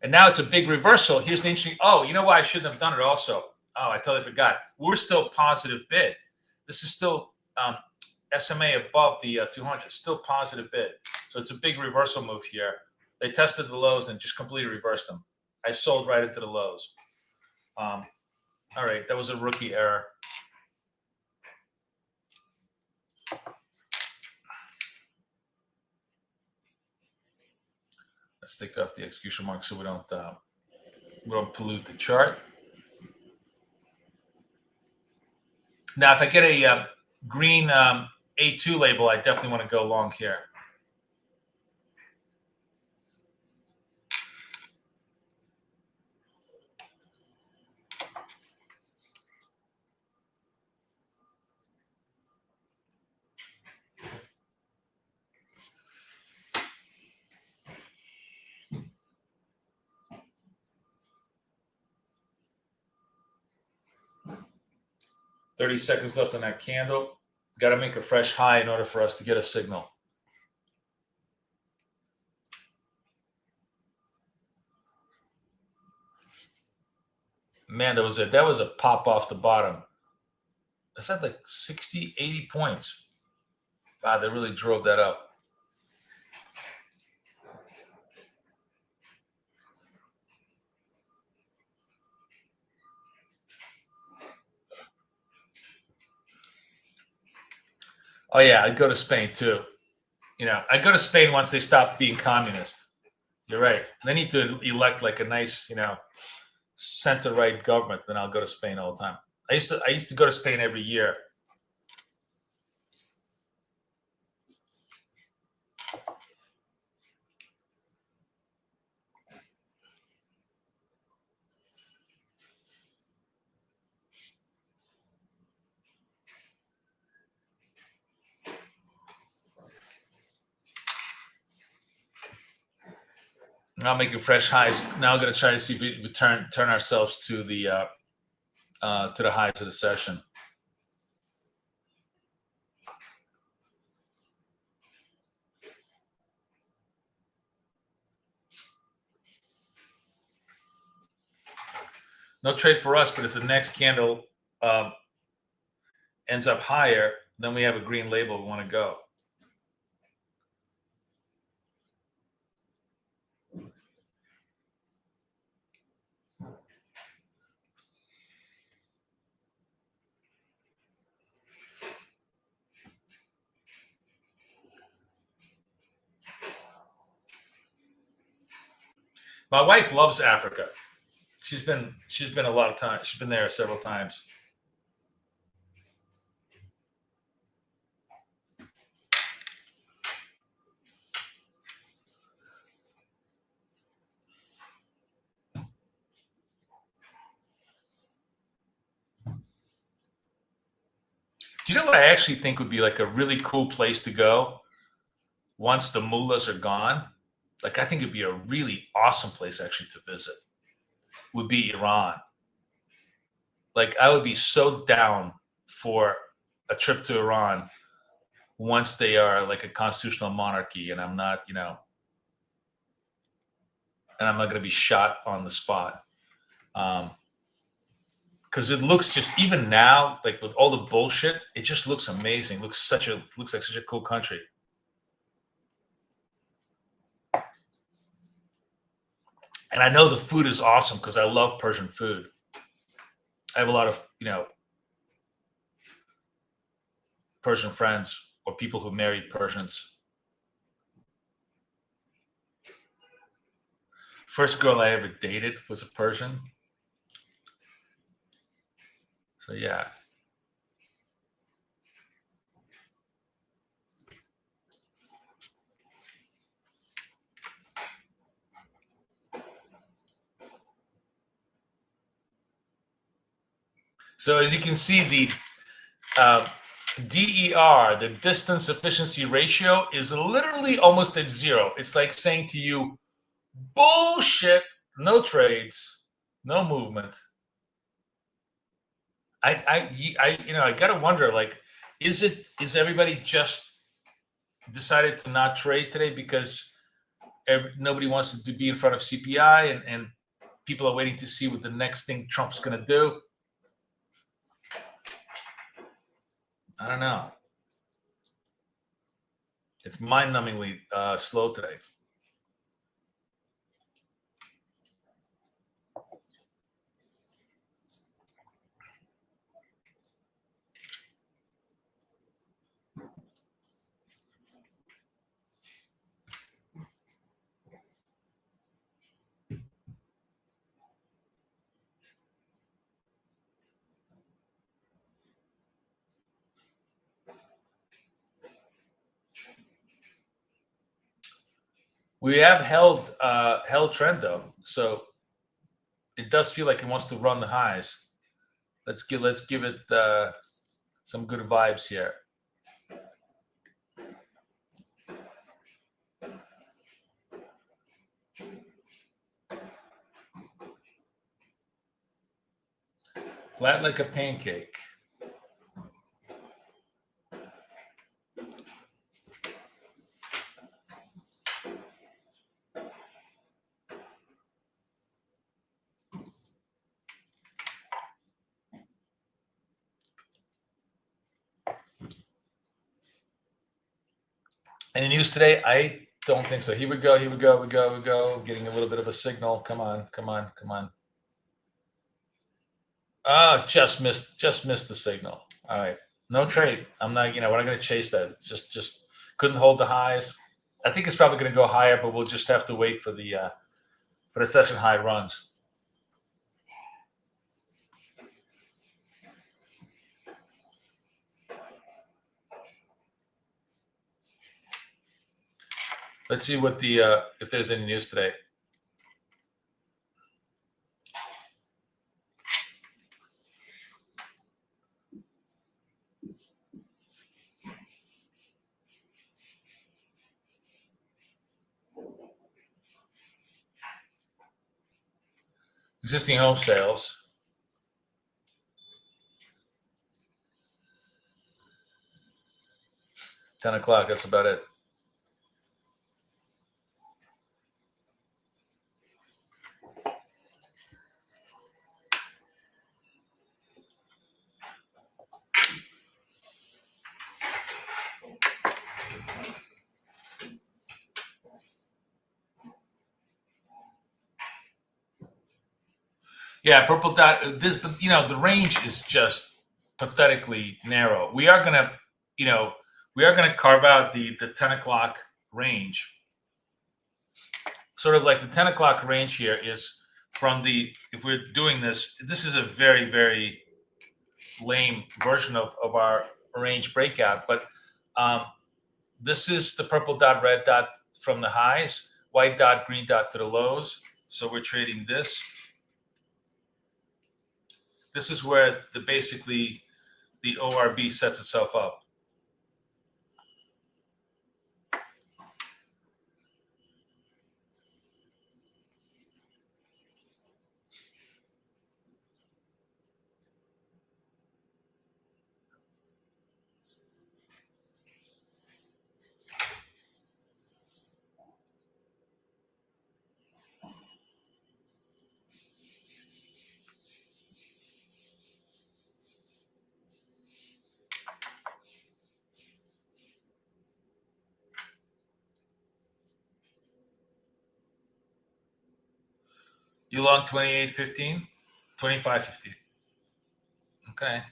[SPEAKER 2] And now it's a big reversal. Here's the interesting. Oh, you know why I shouldn't have done it also? Oh, I totally forgot. We're still positive bid. This is still SMA above the 200, still positive bid. So it's a big reversal move here. They tested the lows and just completely reversed them. I sold right into the lows. All right, that was a rookie error. Let's take off the execution mark so we don't pollute the chart. Now, if I get a green A2 label, I definitely want to go long here. "30 seconds left on that candle. Got to make a fresh high in order for us to get a signal." Man, that was a pop off the bottom. That's at like 60, 80 points. Wow, they really drove that up. Oh yeah, I'd go to Spain too. I'd go to Spain once they stop being communist. You're right. They need to elect like a nice, center-right government. Then I'll go to Spain all the time. I used to go to Spain every year. Now making fresh highs. Now I'm going to try to see if we turn ourselves to the highs of the session. No trade for us, but if the next candle ends up higher, then we have a green label we want to go. My wife loves Africa. She's been a lot of times. She's been there several times. Do you know what I actually think would be like a really cool place to go once the mullahs are gone? Like, I think it'd be a really awesome place actually to visit. Would be Iran. Like, I would be so down for a trip to Iran once they are like a constitutional monarchy, and I'm not, and I'm not going to be shot on the spot. Because it looks just, even now, like with all the bullshit, it just looks amazing. Looks like such a cool country. And I know the food is awesome because I love Persian food. I have a lot of, Persian friends or people who married Persians. First girl I ever dated was a Persian. So yeah. So as you can see, the DER, the distance efficiency ratio, is literally almost at zero. It's like saying to you, bullshit, no trades, no movement. I gotta wonder, like, is everybody just decided to not trade today because nobody wants to be in front of CPI and people are waiting to see what the next thing Trump's gonna do? I don't know. It's mind-numbingly slow today. We have held trend though, so it does feel like it wants to run the highs. Let's give it some good vibes here. Flat like a pancake. Any news today? I don't think so. Here we go. Here we go. We go. Getting a little bit of a signal. Come on. Just missed the signal. All right. No trade. I'm not, we're not going to chase that. Just couldn't hold the highs. I think it's probably going to go higher, but we'll just have to wait for the session high runs. Let's see what if there's any news today. Existing home sales. $10. That's about it. Yeah, purple dot. But the range is just pathetically narrow. We are gonna carve out the 10 o'clock range. Sort of like the 10 o'clock range here is from if we're doing this is a very, very lame version of our range breakout. But this is the purple dot, red dot from the highs, white dot, green dot to the lows. So we're trading this. This is where basically the ORB sets itself up. You long 28.15, 25.15. Okay.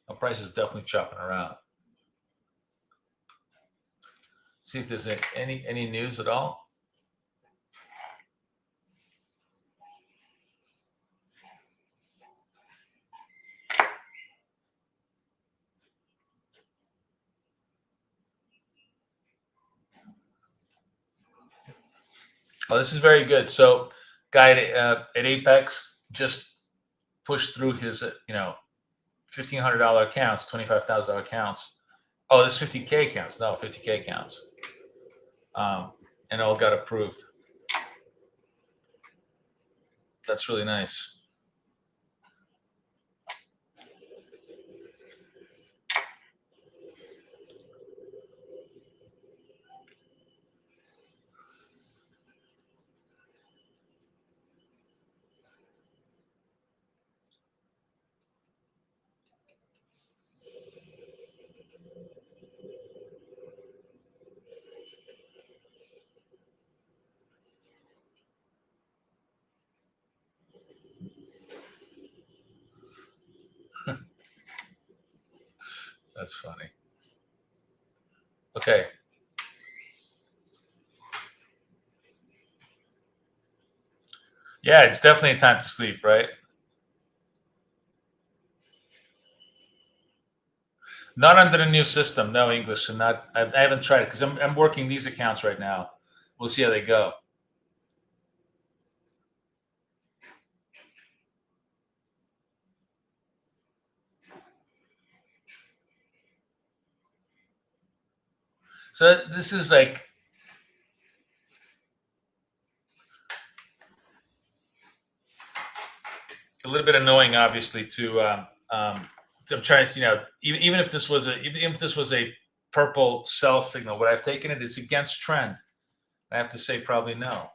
[SPEAKER 2] The price is definitely chopping around. See if there's any news at all. Oh, this is very good. So, guy at Apex just pushed through his, $1,500 accounts, $25,000 accounts. Oh, this 50K accounts. No, 50K accounts. And all got approved. That's really nice. That's funny. Okay. Yeah, it's definitely a time to sleep, right? Not under the new system, no English, and not. I haven't tried it because I'm working these accounts right now. We'll see how they go. So this is like a little bit annoying, obviously. I'm trying to, even if this was a purple sell signal, would I have taken it? It's against trend. I have to say probably no.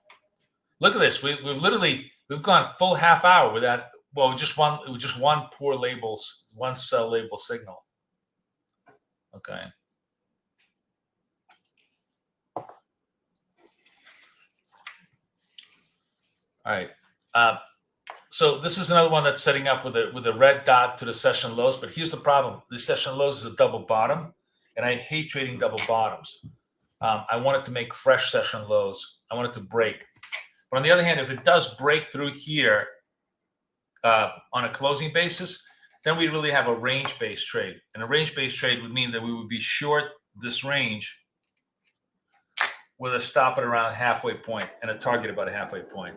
[SPEAKER 2] Look at this. We've gone full half hour without, well, just one poor label, one sell label signal. Okay. All right. So this is another one that's setting up with a red dot to the session lows. But here's the problem: the session lows is a double bottom, and I hate trading double bottoms. I want it to make fresh session lows. I want it to break. But on the other hand, if it does break through here on a closing basis, then we really have a range-based trade. And a range-based trade would mean that we would be short this range with a stop at around halfway point and a target about a halfway point.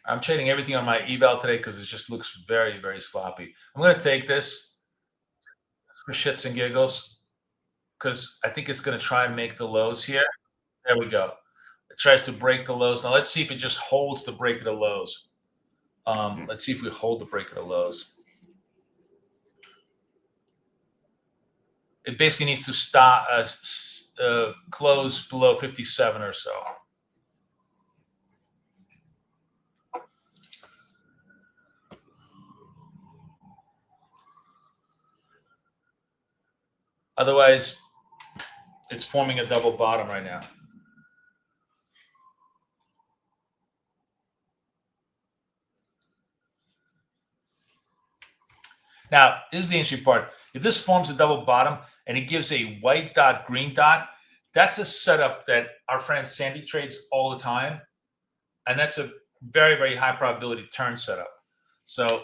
[SPEAKER 2] I'm trading everything on my eval today because it just looks very, very sloppy. I'm going to take this for shits and giggles because I think it's going to try and make the lows here. There we go. It tries to break the lows. Now let's see if it just holds the break of the lows. Let's see if we hold the break of the lows. It basically needs to stop, close below 57 or so. Otherwise, it's forming a double bottom right now. Now, this is the interesting part. If this forms a double bottom and it gives a white dot, green dot, that's a setup that our friend Sandy trades all the time. And that's a very, very high probability turn setup. So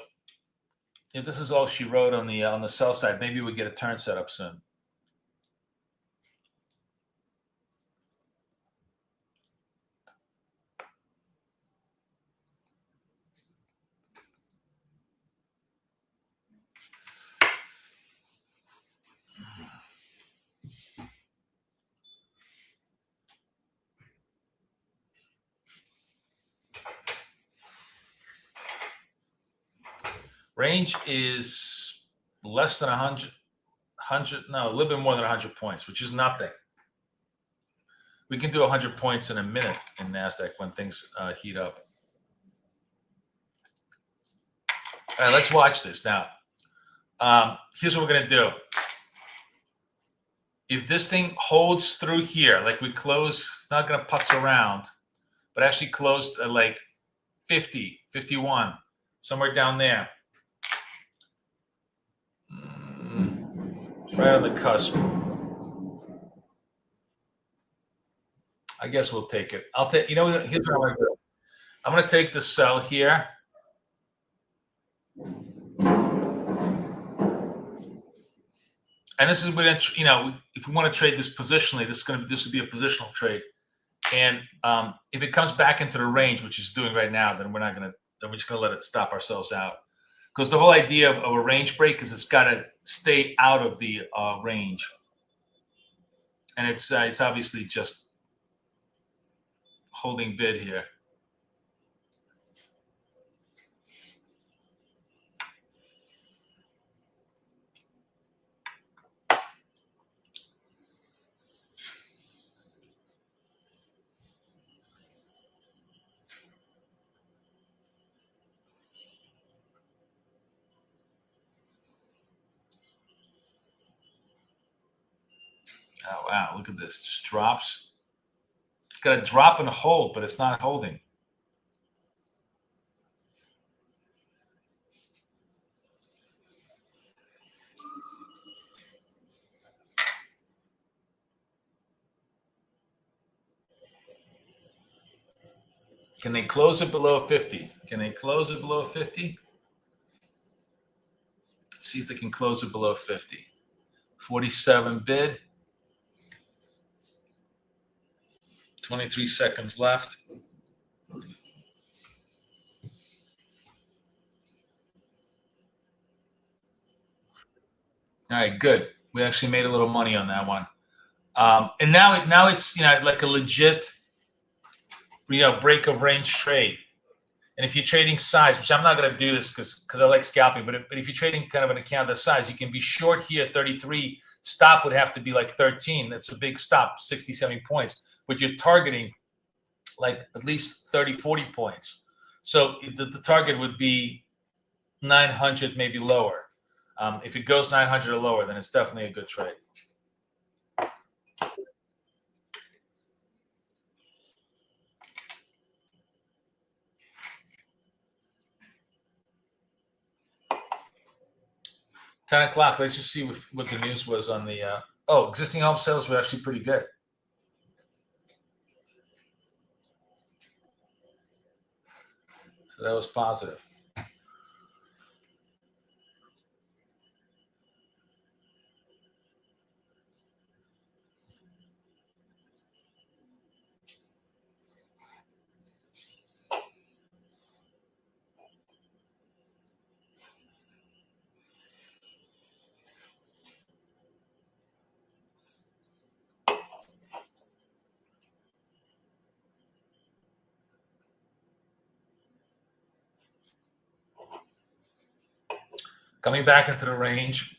[SPEAKER 2] if this is all she wrote on the sell side, maybe we get a turn setup soon. Range is less than 100, no, a little bit more than 100 points, which is nothing. We can do 100 points in a minute in NASDAQ when things heat up. All right, let's watch this now. Here's what we're going to do. If this thing holds through here, like we close, not going to putz around, but actually closed at like 50, 51, somewhere down there. Right on the cusp. I guess we'll take it. I'll take, here's what I'm going to do. I'm going to take the sell here. And this is what, if we want to trade this positionally, this would be a positional trade. And if it comes back into the range, which it's doing right now, then we're just going to let it stop ourselves out. Because the whole idea of a range break is it's got to stay out of the range. And it's obviously just holding bid here. Oh, wow, look at this. Just drops. It's got a drop and a hold, but it's not holding. Can they close it below 50? Can they close it below 50? Let's see if they can close it below 50. 47 bid. 23 seconds left. All right, good. We actually made a little money on that one. And now it's like a legit break of range trade. And if you're trading size, which I'm not going to do this because I like scalping, but if you're trading kind of an account that size, you can be short here 33. Stop would have to be like 13. That's a big stop, 60, 70 points. But you're targeting like at least 30, 40 points. So the target would be 900, maybe lower. If it goes 900 or lower, then it's definitely a good trade. $10. Let's just see what the news was on the. Existing home sales were actually pretty good. So that was positive. Coming back into the range.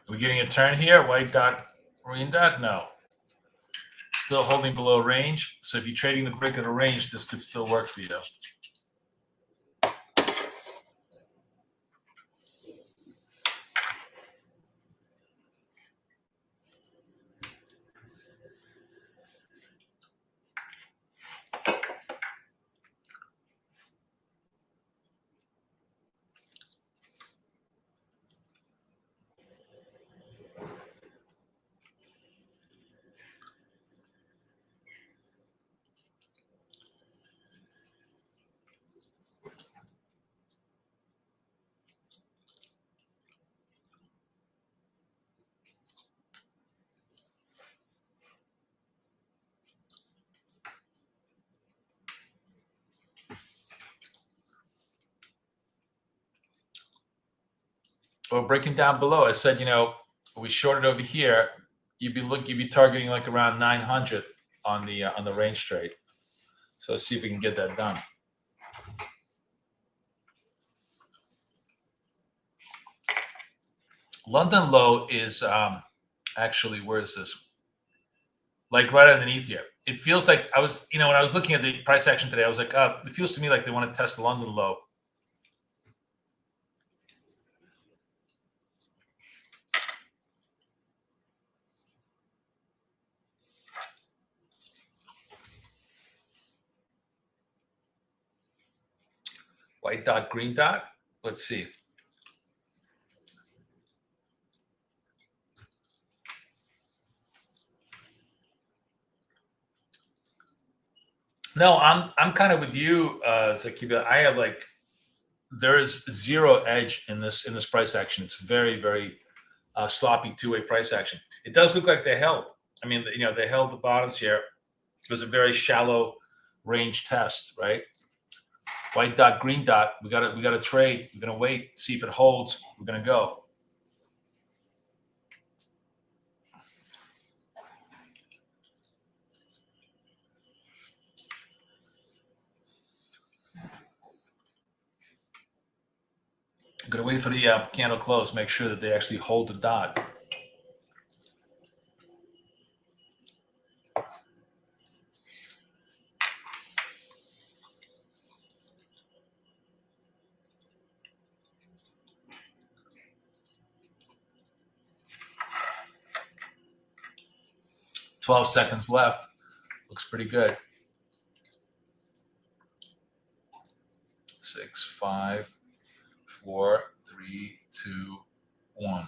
[SPEAKER 2] Are we getting a turn here? White dot, green dot? No. Still holding below range. So if you're trading the break of the range, this could still work for you. Well, breaking down below, I said, we shorted over here. You'd be targeting like around 900 on the range trade. So let's see if we can get that done. London low is actually, where is this? Like right underneath here. It feels like I was, when I was looking at the price action today, I was like, it feels to me like they want to test the London low. White dot, green dot. Let's see. No, I'm kind of with you, Zakiba. I have there is zero edge in this price action. It's very, very sloppy two-way price action. It does look like they held. I mean, they held the bottoms here. It was a very shallow range test, right? White dot, green dot. We got to trade. We're gonna wait, see if it holds. We're gonna go. Gonna wait for the candle close. Make sure that they actually hold the dot. "12 seconds left. Looks pretty good. 6, 5, 4, 3, 2, 1. All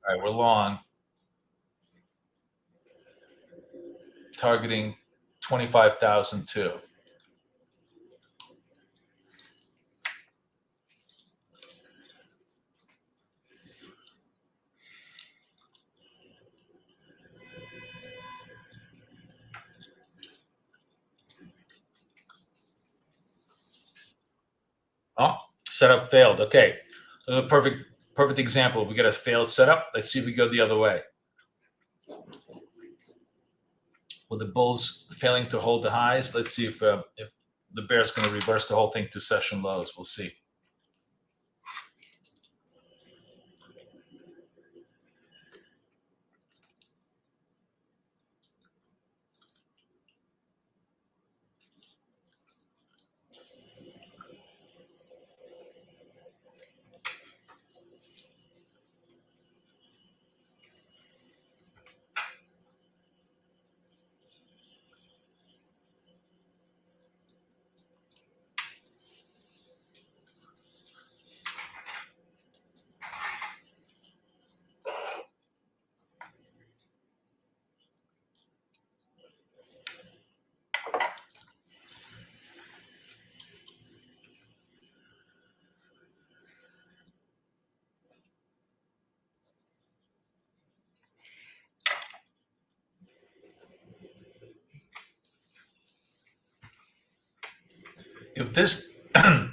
[SPEAKER 2] right, we're long. Targeting 25,002. Oh, setup failed. Okay, a perfect example. We got a failed setup. Let's see if we go the other way. With the bulls failing to hold the highs, let's see if the bear's going to reverse the whole thing to session lows. We'll see. If this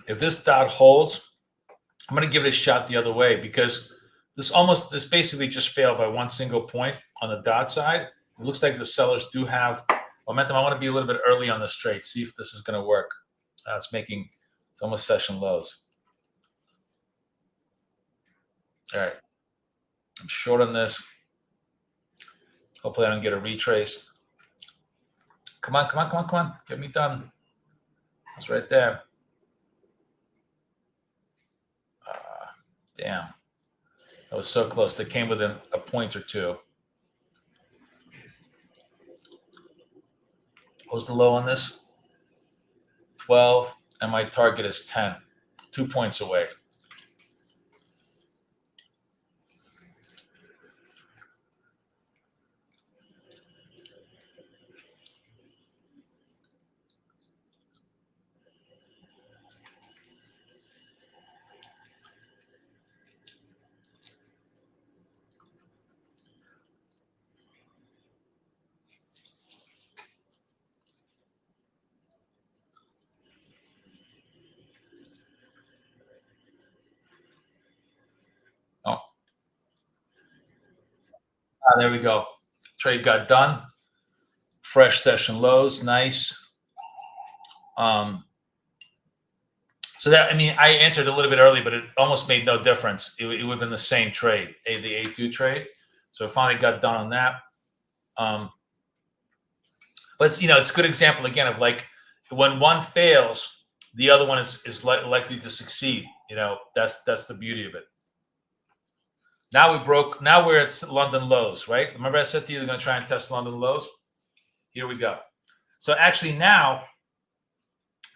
[SPEAKER 2] if this dot holds, I'm going to give it a shot the other way because this basically just failed by one single point on the dot side. It looks like the sellers do have momentum. I want to be a little bit early on this trade, see if this is going to work. It's almost session lows. All right, I'm short on this. Hopefully I don't get a retrace. Come on. Get me done. It's right there. Damn. That was so close. They came within a point or two. What was the low on this? 12, and my target is 10. 2 points away. There we go. Trade got done. Fresh session lows, nice. So that, I mean, I entered a little bit early, but it almost made no difference. It would have been the same trade, the A2 trade. So it finally got done on that. But it's a good example again of like when one fails, the other one is likely to succeed. That's the beauty of it. Now we're at London lows, right? Remember I said to you, they're going to try and test London lows? Here we go. So actually now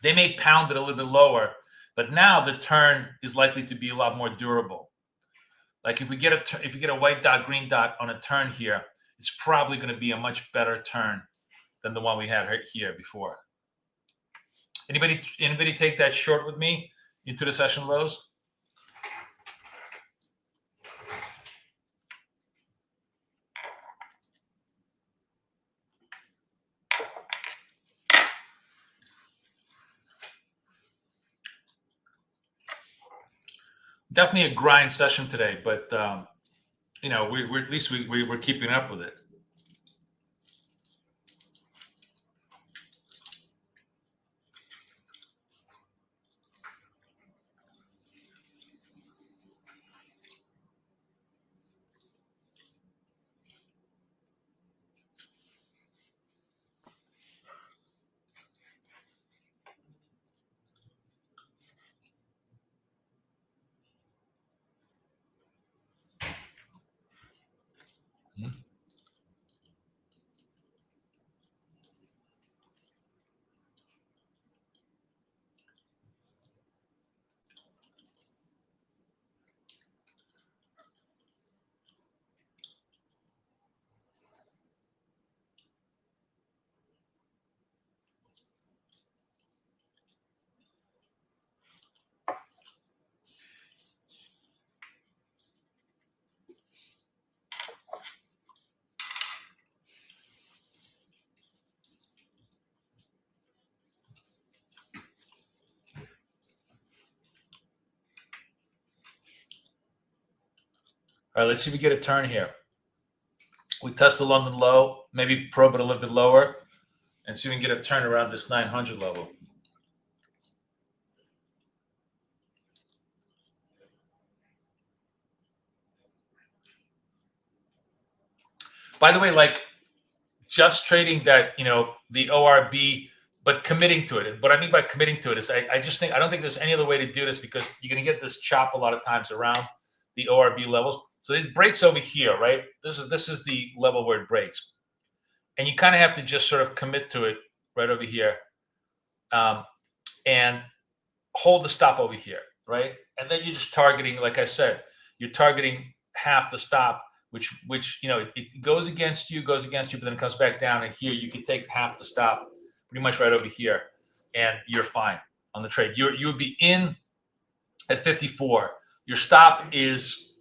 [SPEAKER 2] they may pound it a little bit lower, but now the turn is likely to be a lot more durable. Like if we get a white dot, green dot on a turn here, it's probably going to be a much better turn than the one we had here before. Anybody take that short with me into the session lows? Definitely a grind session today, but we're at least we're keeping up with it. All right, let's see if we get a turn here. We test the London low, maybe probe it a little bit lower, and see if we can get a turn around this 900 level. By the way, like just trading that, the ORB, but committing to it. What I mean by committing to it is I don't think there's any other way to do this, because you're going to get this chop a lot of times around the ORB levels. So it breaks over here, right? This is the level where it breaks. And you kind of have to just sort of commit to it right over here, and hold the stop over here, right? And then you're just targeting, like I said, you're targeting half the stop, which it goes against you, but then it comes back down. And here you can take half the stop pretty much right over here, and you're fine on the trade. You would be in at 54. Your stop is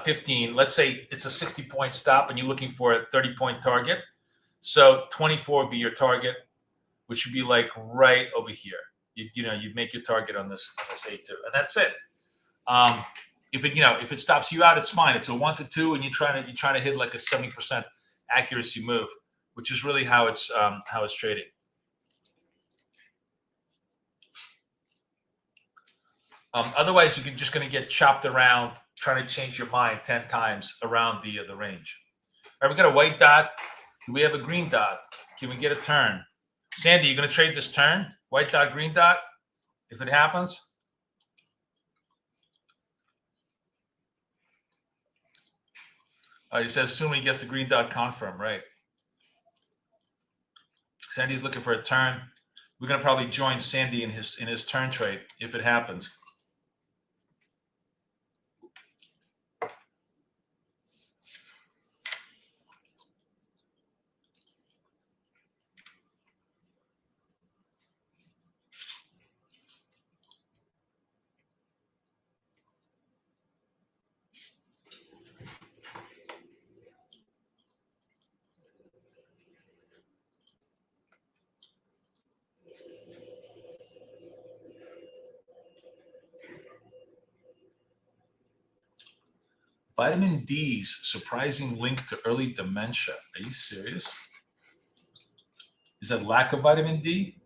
[SPEAKER 2] 15. Let's say it's a 60-point stop, and you're looking for a 30-point target. So 24 would be your target, which would be like right over here. You'd make your target on this A2, and that's it. If it stops you out, it's fine. It's a 1 to 2, and you're trying to hit like a 70% accuracy move, which is really how it's trading. Otherwise, you're just going to get chopped around trying to change your mind 10 times around the range. All right, we got a white dot. Do we have a green dot? Can we get a turn? Sandy, you going to trade this turn? White dot, green dot, if it happens? He says soon he gets the green dot confirm, right? Sandy's looking for a turn. We're going to probably join Sandy in his turn trade if it happens. Vitamin D's surprising link to early dementia. Are you serious? Is that lack of vitamin D?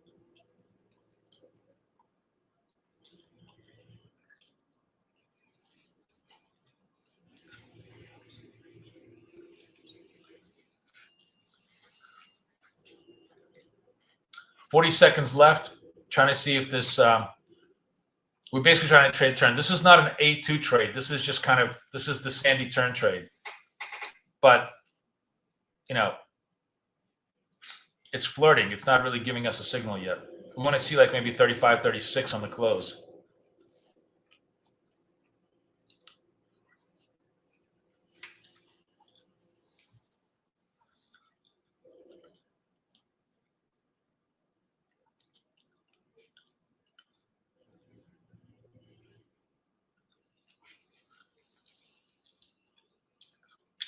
[SPEAKER 2] $40 seconds left. Trying to see if this. We're basically trying to trade turn. This is not an A2 trade. This is just this is the Sandy turn trade. But, it's flirting. It's not really giving us a signal yet. We want to see like maybe 35, 36 on the close.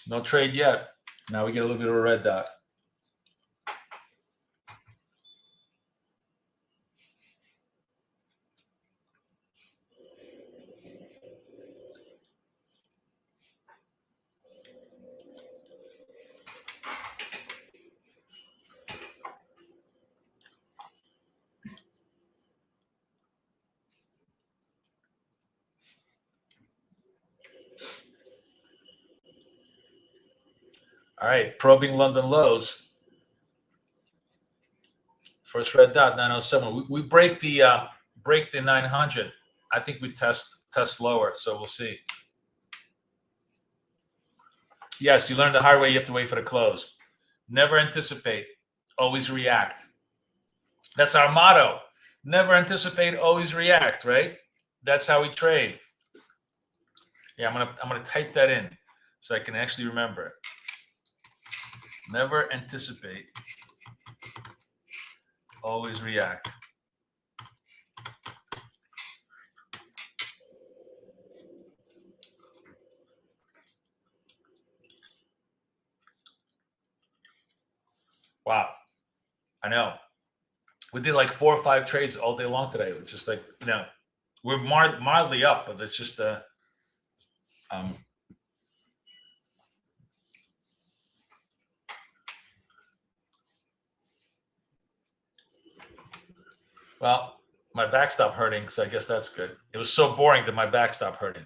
[SPEAKER 2] No trade yet. Now we get a little bit of a red dot. All right, probing London lows. First red dot, 907. We break the 900. I think we test lower, so we'll see. Yes, you learned the hard way. You have to wait for the close. Never anticipate, always react. That's our motto. Never anticipate, always react, right? That's how we trade. Yeah, I'm gonna type that in so I can actually remember it. Never anticipate, always react. Wow. I know. We did like 4 or 5 trades all day long today. It's just like, we're mildly up, but it's just Well, my back stopped hurting, so I guess that's good. It was so boring that my back stopped hurting.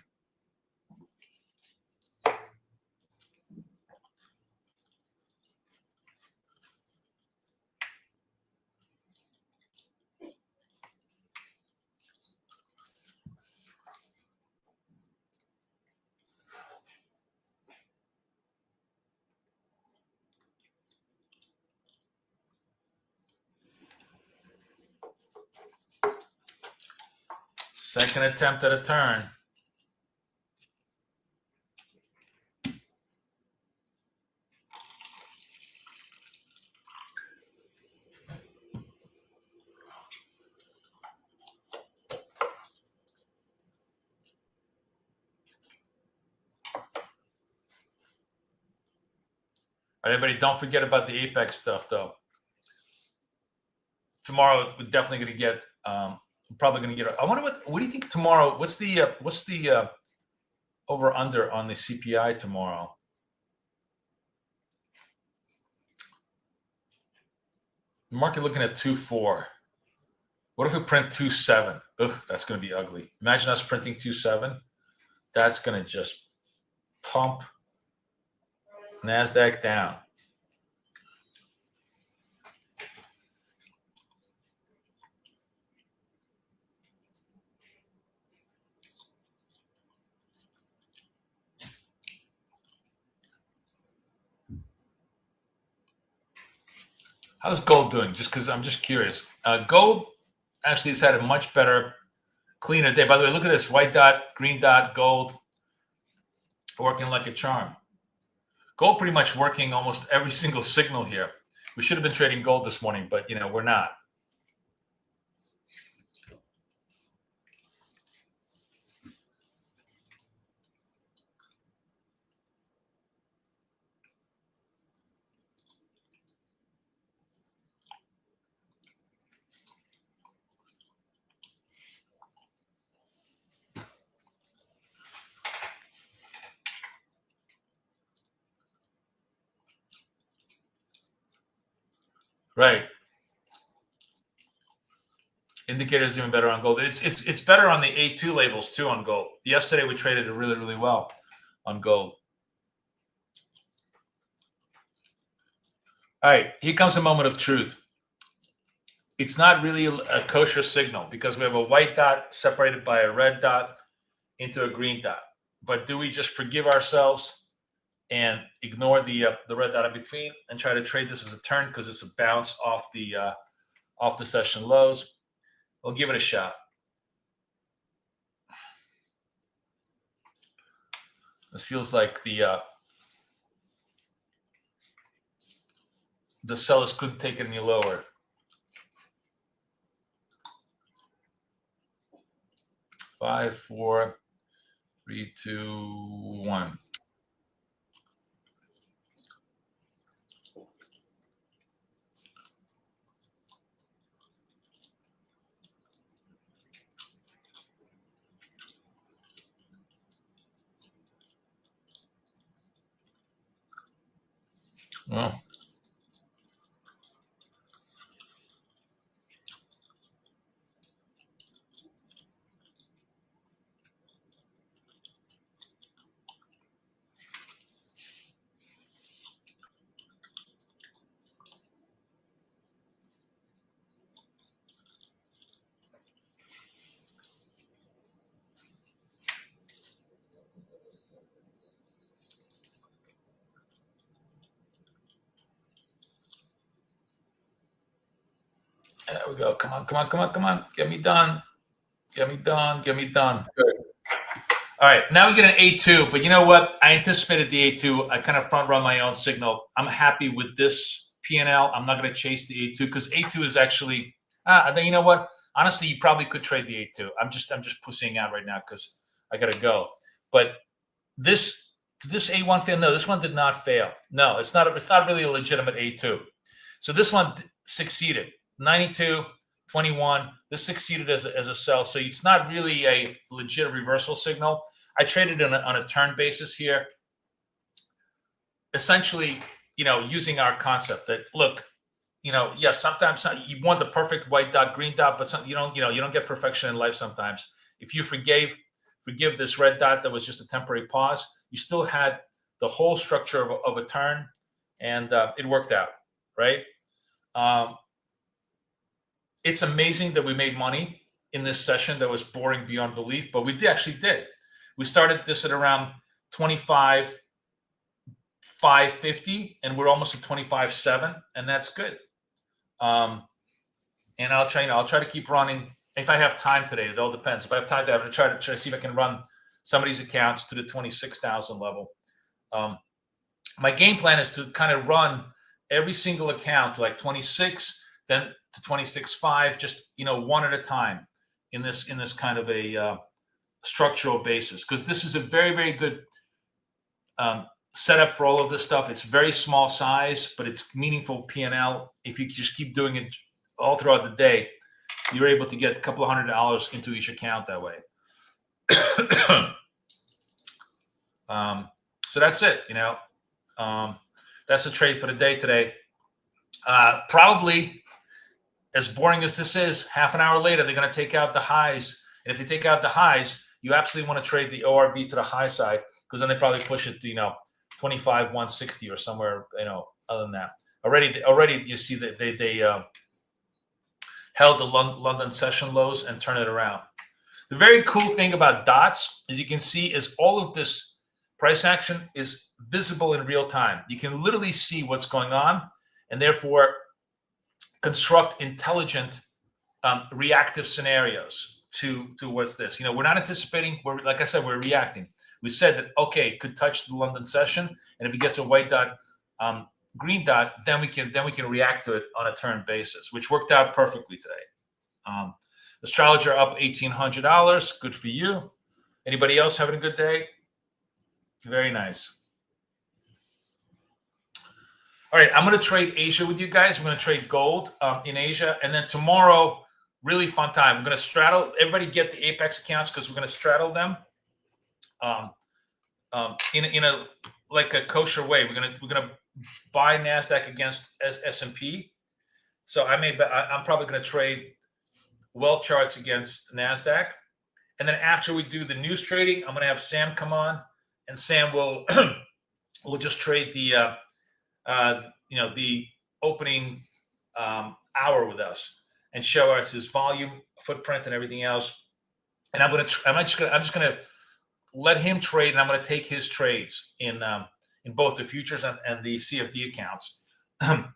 [SPEAKER 2] Second attempt at a turn. All right, everybody, don't forget about the Apex stuff, though. Tomorrow, we're definitely going to get. Probably going to get. I wonder what do you think tomorrow? What's the over under on the CPI tomorrow? The market looking at 2.4. What if we print 2.7? Ugh, that's going to be ugly. Imagine us printing 2.7. That's going to just pump NASDAQ down. How's gold doing? Just because I'm just curious. Gold actually has had a much better, cleaner day. By the way, look at this. White dot, green dot, gold. Working like a charm. Gold pretty much working almost every single signal here. We should have been trading gold this morning, but, we're not. Right. Indicators even better on gold. It's better on the A2 labels too on gold. Yesterday we traded it really, really well on gold. All right, here comes a moment of truth. It's not really a kosher signal because we have a white dot separated by a red dot into a green dot. But do we just forgive ourselves and ignore the red dot in between and try to trade this as a turn because it's a bounce off the session lows? We'll give it a shot. This feels like the sellers couldn't take it any lower. 5, 4, 3, 2, 1. Well, there we go. Come on, come on, come on, come on. Get me done. Get me done. Get me done. Good. All right, now we get an A2, but you know what? I anticipated the A2. I kind of front run my own signal. I'm happy with this P&L. I'm not going to chase the A2 because A2 is actually. Then you know what? Honestly, you probably could trade the A2. I'm just pussying out right now because I got to go. But this A1 failed. No, this one did not fail. No, it's not really a legitimate A2. So this one succeeded. 92, 21. This succeeded as a sell. So it's not really a legit reversal signal. I traded on a turn basis here. Essentially, using our concept that, look, sometimes you want the perfect white dot, green dot, but you don't get perfection in life sometimes. If you forgive this red dot that was just a temporary pause, you still had the whole structure of a turn, and it worked out, right? It's amazing that we made money in this session that was boring beyond belief, but we actually did. We started this at around 25,550, and we're almost at 25,700, and that's good. And I'll try to keep running if I have time today. It all depends. If I have time, I'm going to try to see if I can run some of these accounts to the 26,000 level. My game plan is to kind of run every single account to like 26, then to 26.5, just one at a time in this kind of a structural basis, because this is a very, very good setup for all of this stuff. It's very small size, but it's meaningful P&L. If you just keep doing it all throughout the day, you're able to get a couple of $100 into each account that way. So that's it. That's the trade for the day today. Probably, as boring as this is, half an hour later, they're going to take out the highs. And if they take out the highs, you absolutely want to trade the ORB to the high side, because then they probably push it to, 25,160 or somewhere, other than that. Already you see that they held the London session lows and turned it around. The very cool thing about dots, as you can see, is all of this price action is visible in real time. You can literally see what's going on, and therefore construct intelligent reactive scenarios to what's this. We're not anticipating. Like I said, we're reacting. We said that, okay, it could touch the London session, and if it gets a white dot, green dot, then we can react to it on a turn basis, which worked out perfectly today. Astrologer up $1,800. Good for you. Anybody else having a good day? Very nice. All right, I'm going to trade Asia with you guys. We're going to trade gold in Asia, and then tomorrow, really fun time. We're going to straddle. Everybody get the Apex accounts, because we're going to straddle them in a like a kosher way. We're gonna buy NASDAQ against S&P. So I'm probably going to trade wealth charts against NASDAQ. And then after we do the news trading, I'm going to have Sam come on, and Sam will just trade the the opening hour with us and show us his volume, footprint, and everything else. And I'm just gonna let him trade, and I'm going to take his trades in both the futures and the CFD accounts. And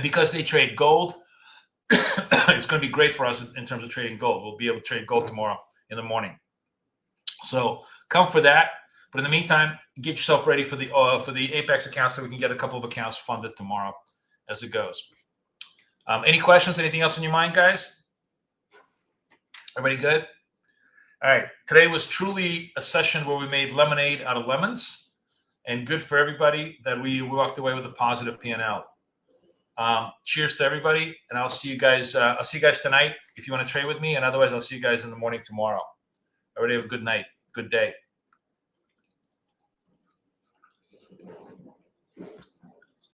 [SPEAKER 2] because they trade gold, it's going to be great for us in terms of trading gold. We'll be able to trade gold tomorrow in the morning. So come for that. But in the meantime, get yourself ready for the Apex accounts, so we can get a couple of accounts funded tomorrow as it goes. Any questions? Anything else on your mind, guys? Everybody good? All right. Today was truly a session where we made lemonade out of lemons, and good for everybody that we walked away with a positive P&L. Cheers to everybody, and I'll see you guys. I'll see you guys tonight if you want to trade with me, and otherwise I'll see you guys in the morning tomorrow. Everybody have a good night, good day.